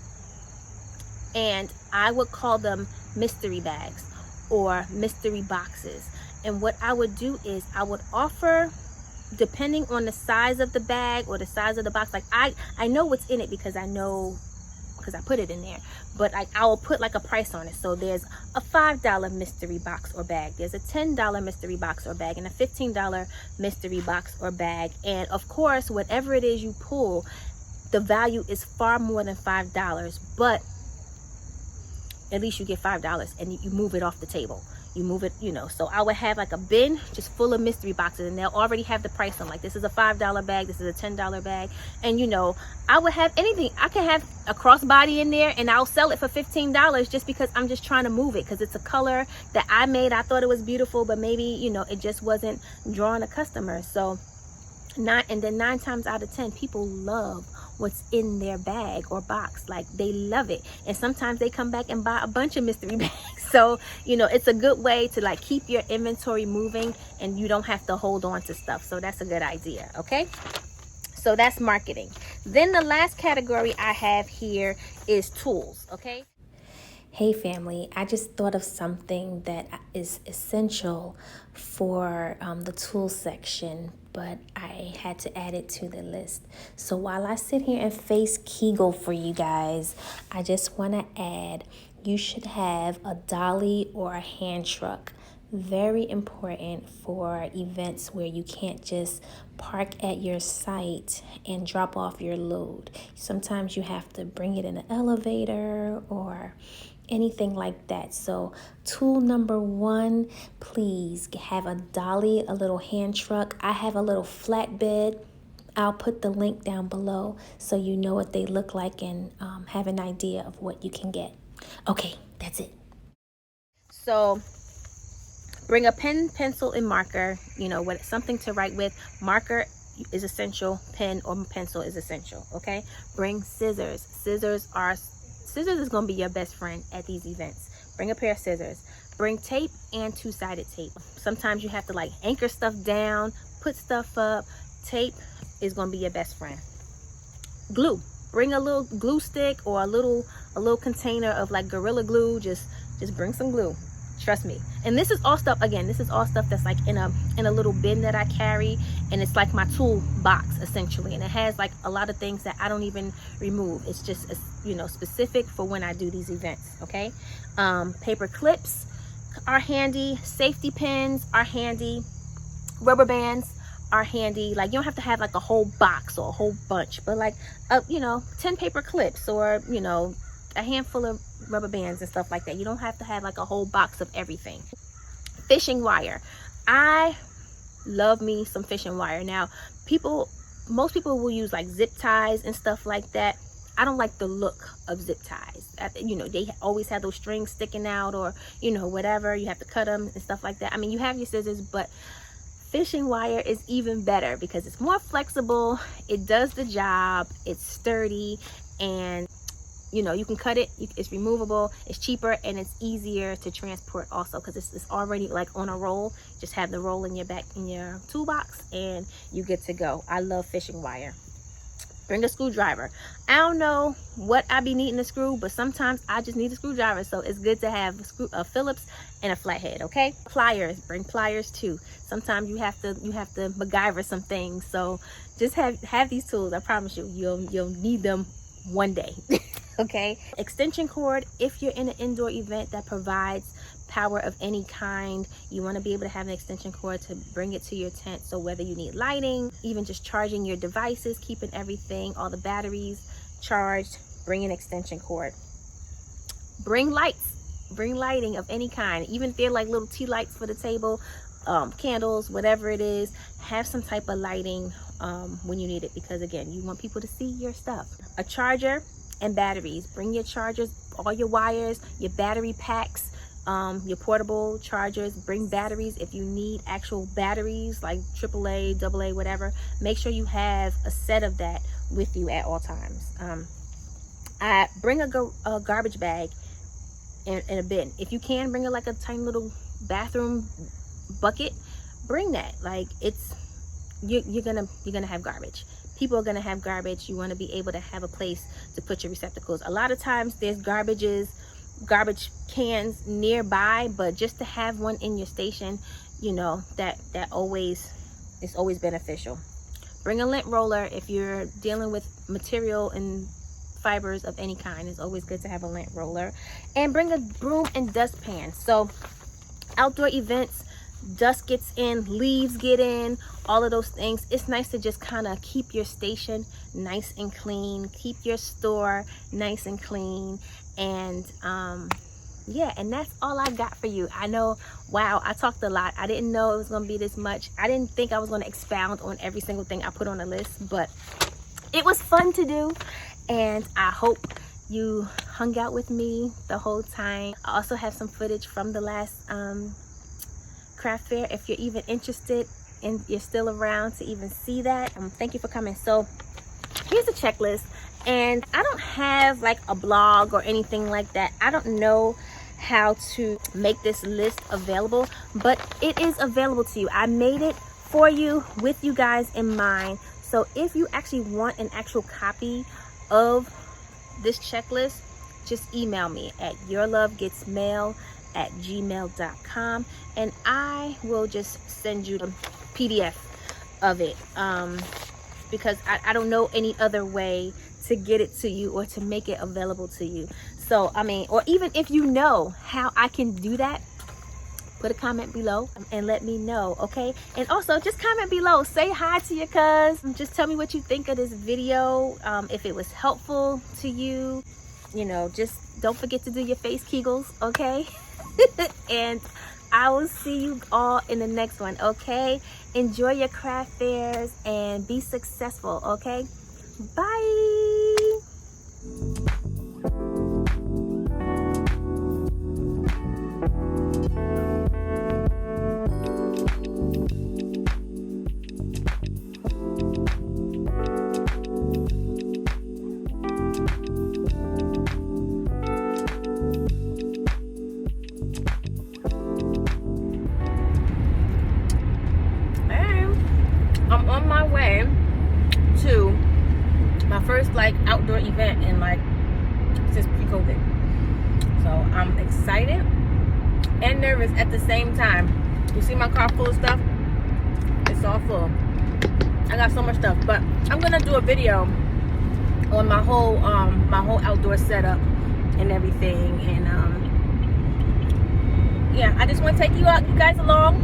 And I would call them mystery bags or mystery boxes. And what I would do is I would offer, depending on the size of the bag or the size of the box, like I know what's in it because I put it in there, but I will put like a price on it. So there's a $5 mystery box or bag, there's a $10 mystery box or bag, and a $15 mystery box or bag. And of course, whatever it is you pull, the value is far more than $5, but at least you get $5 and you move it off the table. You move it, you know. So I would have like a bin just full of mystery boxes, and they'll already have the price on, like this is a $5 bag, this is a $10 bag. And you know, I would have anything. I can have a crossbody in there and I'll sell it for $15 just because I'm just trying to move it, because it's a color that I made. I thought it was beautiful, but maybe, you know, it just wasn't drawing a customer. So 9 times out of 10 people love what's in their bag or box. Like, they love it, and sometimes they come back and buy a bunch of mystery bags. So, you know, it's a good way to like keep your inventory moving and you don't have to hold on to stuff. So that's a good idea. Okay, so that's marketing. Then the last category I have here is tools. Okay, hey family, I just thought of something that is essential for the tool section, but I had to add it to the list. So while I sit here and face Kegel for you guys, I just want to add, you should have a dolly or a hand truck. Very important for events where you can't just park at your site and drop off your load. Sometimes you have to bring it in an elevator or anything like that. So tool number 1, please have a dolly, a little hand truck. I have a little flatbed. I'll put the link down below so you know what they look like and have an idea of what you can get. Okay, that's it. So bring a pen, pencil, and marker, you know, what something to write with. Marker is essential, pen or pencil is essential. Okay, bring scissors. Scissors is going to be your best friend at these events. Bring a pair of scissors. Bring tape and two-sided tape. Sometimes you have to like anchor stuff down, put stuff up. Tape is going to be your best friend. Glue. Bring a little glue stick or a little container of like Gorilla Glue. Just bring some glue. Trust me. And this is all stuff, again, this is all stuff that's like in a little bin that I carry, and it's like my tool box essentially, and it has like a lot of things that I don't even remove. It's just, you know, specific for when I do these events. Okay. Paper clips are handy. Safety pins are handy. Rubber bands are handy. Like, you don't have to have like a whole box or a whole bunch, but like you know, 10 paper clips, or you know, a handful of rubber bands and stuff like that. You don't have to have like a whole box of everything. Fishing wire. I love me some fishing wire. Now, most people will use like zip ties and stuff like that. I don't like the look of zip ties. You know, they always have those strings sticking out, or you know, whatever, you have to cut them and stuff like that. I mean, you have your scissors, but fishing wire is even better because it's more flexible, it does the job, it's sturdy, and you know, you can cut it, it's removable, it's cheaper, and it's easier to transport also because it's already like on a roll. Just have the roll in your back in your toolbox and you get to go. I love fishing wire. Bring a screwdriver. I don't know what I be needing to screw, but sometimes I just need a screwdriver, so it's good to have a Phillips and a flathead. Okay. Pliers. Bring pliers too. Sometimes you have to MacGyver some things, so just have these tools. I promise you, you'll need them one day. Okay. Extension cord. If you're in an indoor event that provides power of any kind, you want to be able to have an extension cord to bring it to your tent. So whether you need lighting, even just charging your devices, keeping everything, all the batteries charged, bring an extension cord. Bring lights. Bring lighting of any kind, even if they're like little tea lights for the table, candles, whatever it is. Have some type of lighting when you need it, because again, you want people to see your stuff. A charger and batteries. Bring your chargers, all your wires, your battery packs, your portable chargers. Bring batteries if you need actual batteries like AAA, AA, whatever. Make sure you have a set of that with you at all times. Bring a garbage bag and a bin. If you can, bring like a tiny little bathroom bucket. Bring that. Like, you're gonna have garbage. People are gonna have garbage. You want to be able to have a place to put your receptacles. A lot of times there's garbage cans nearby, but just to have one in your station, you know, that is always beneficial. Bring a lint roller if you're dealing with material and fibers of any kind. It's always good to have a lint roller. And bring a broom and dustpan. So outdoor events, dust gets in, leaves get in, all of those things. It's nice to just kind of keep your station nice and clean, keep your store nice and clean. And yeah, and that's all I got for you. I know, wow, I talked a lot. I didn't know it was gonna be this much. I didn't think I was gonna expound on every single thing I put on the list, but it was fun to do, and I hope you hung out with me the whole time. I also have some footage from the last craft fair if you're even interested and you're still around to even see that. Thank you for coming. So here's a checklist, and I don't have like a blog or anything like that. I don't know how to make this list available, but it is available to you. I made it for you with you guys in mind. So if you actually want an actual copy of this checklist, just email me at YourLoveGetsMail@gmail.com, and I will just send you the PDF of it, because I don't know any other way to get it to you or to make it available to you. So I mean, or even if you know how I can do that, put a comment below and let me know. Okay, and also just comment below, say hi to your cuz, just tell me what you think of this video, if it was helpful to you. You know, just don't forget to do your face kegels, okay? And I will see you all in the next one. Okay, enjoy your craft fairs and be successful. Okay, bye. first like outdoor event in like since pre-COVID. So I'm excited and nervous at the same time. You see my car full of stuff? It's all full. I got so much stuff, but I'm gonna do a video on my whole outdoor setup and everything, and yeah, I just want to take you guys along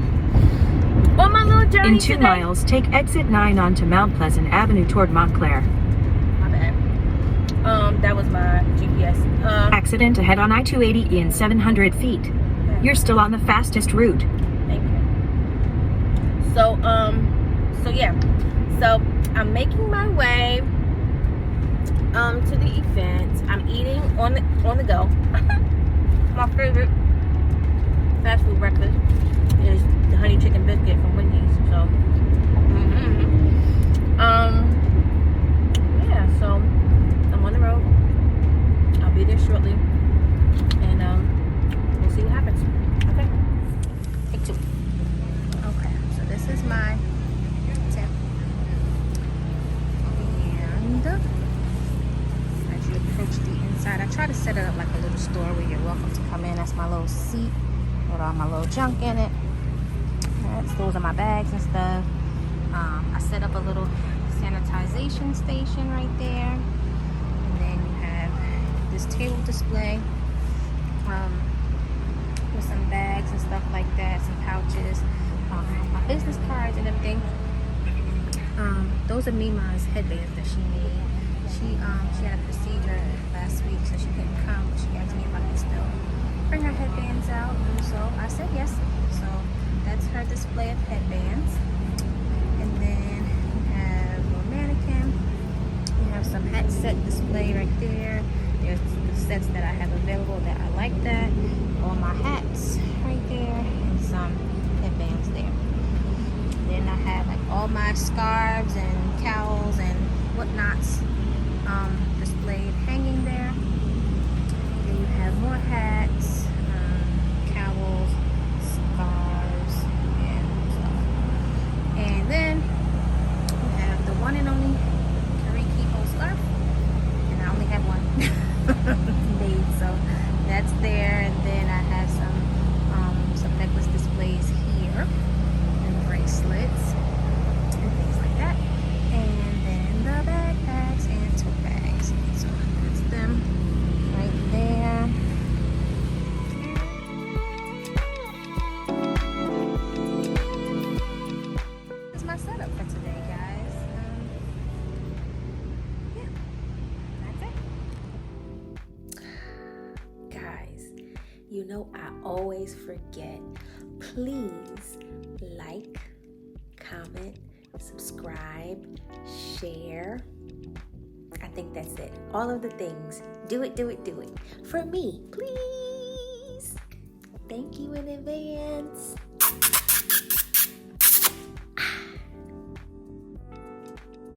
on my little journey. In 2 miles, take exit 9 onto Mount Pleasant Avenue toward Montclair. My bad. That was my GPS. Accident ahead on I-280 in 700 feet. Okay. You're still on the fastest route. Thank you. So yeah. So I'm making my way to the event. I'm eating on the go. My favorite fast food breakfast is the honey chicken biscuit from Wendy's. So yeah, so I'm on the road. I'll be there shortly, and we'll see what happens. Okay, take 2. Okay, so this is my tip, and as you approach the inside, I try to set it up like a little store where you're welcome to come in. That's my little seat with all my little junk in it. Those are my bags and stuff. I set up a little sanitization station right there, and then you have this table display with some bags and stuff like that, some pouches, my business cards and everything. Those are Mima's headbands that she made. She had a procedure last week, so she couldn't come, but she asked me if I could still bring her headbands out, and so I said yes. So that's her display of headbands. And then you have a mannequin. You have some hat set display right there. There's the sets that I have available that I like that. All my hats right there, and some headbands there. Then I have like all my scarves and cowls and whatnots displayed hanging there. Then you have more hats, cowls, scarves, and stuff. And then you have the one and only Kariki scarf, and I only have one made, so that's there. And then I have some necklace displays here, and bracelets and things like that. And then the backpacks and tote bags. So that's them right there. That's my setup for today, guys. Yeah, that's it. Guys, you know I always forget. Please like, comment, subscribe, share. I think that's it. All of the things. Do it, do it, do it. For me, please. Thank you in advance.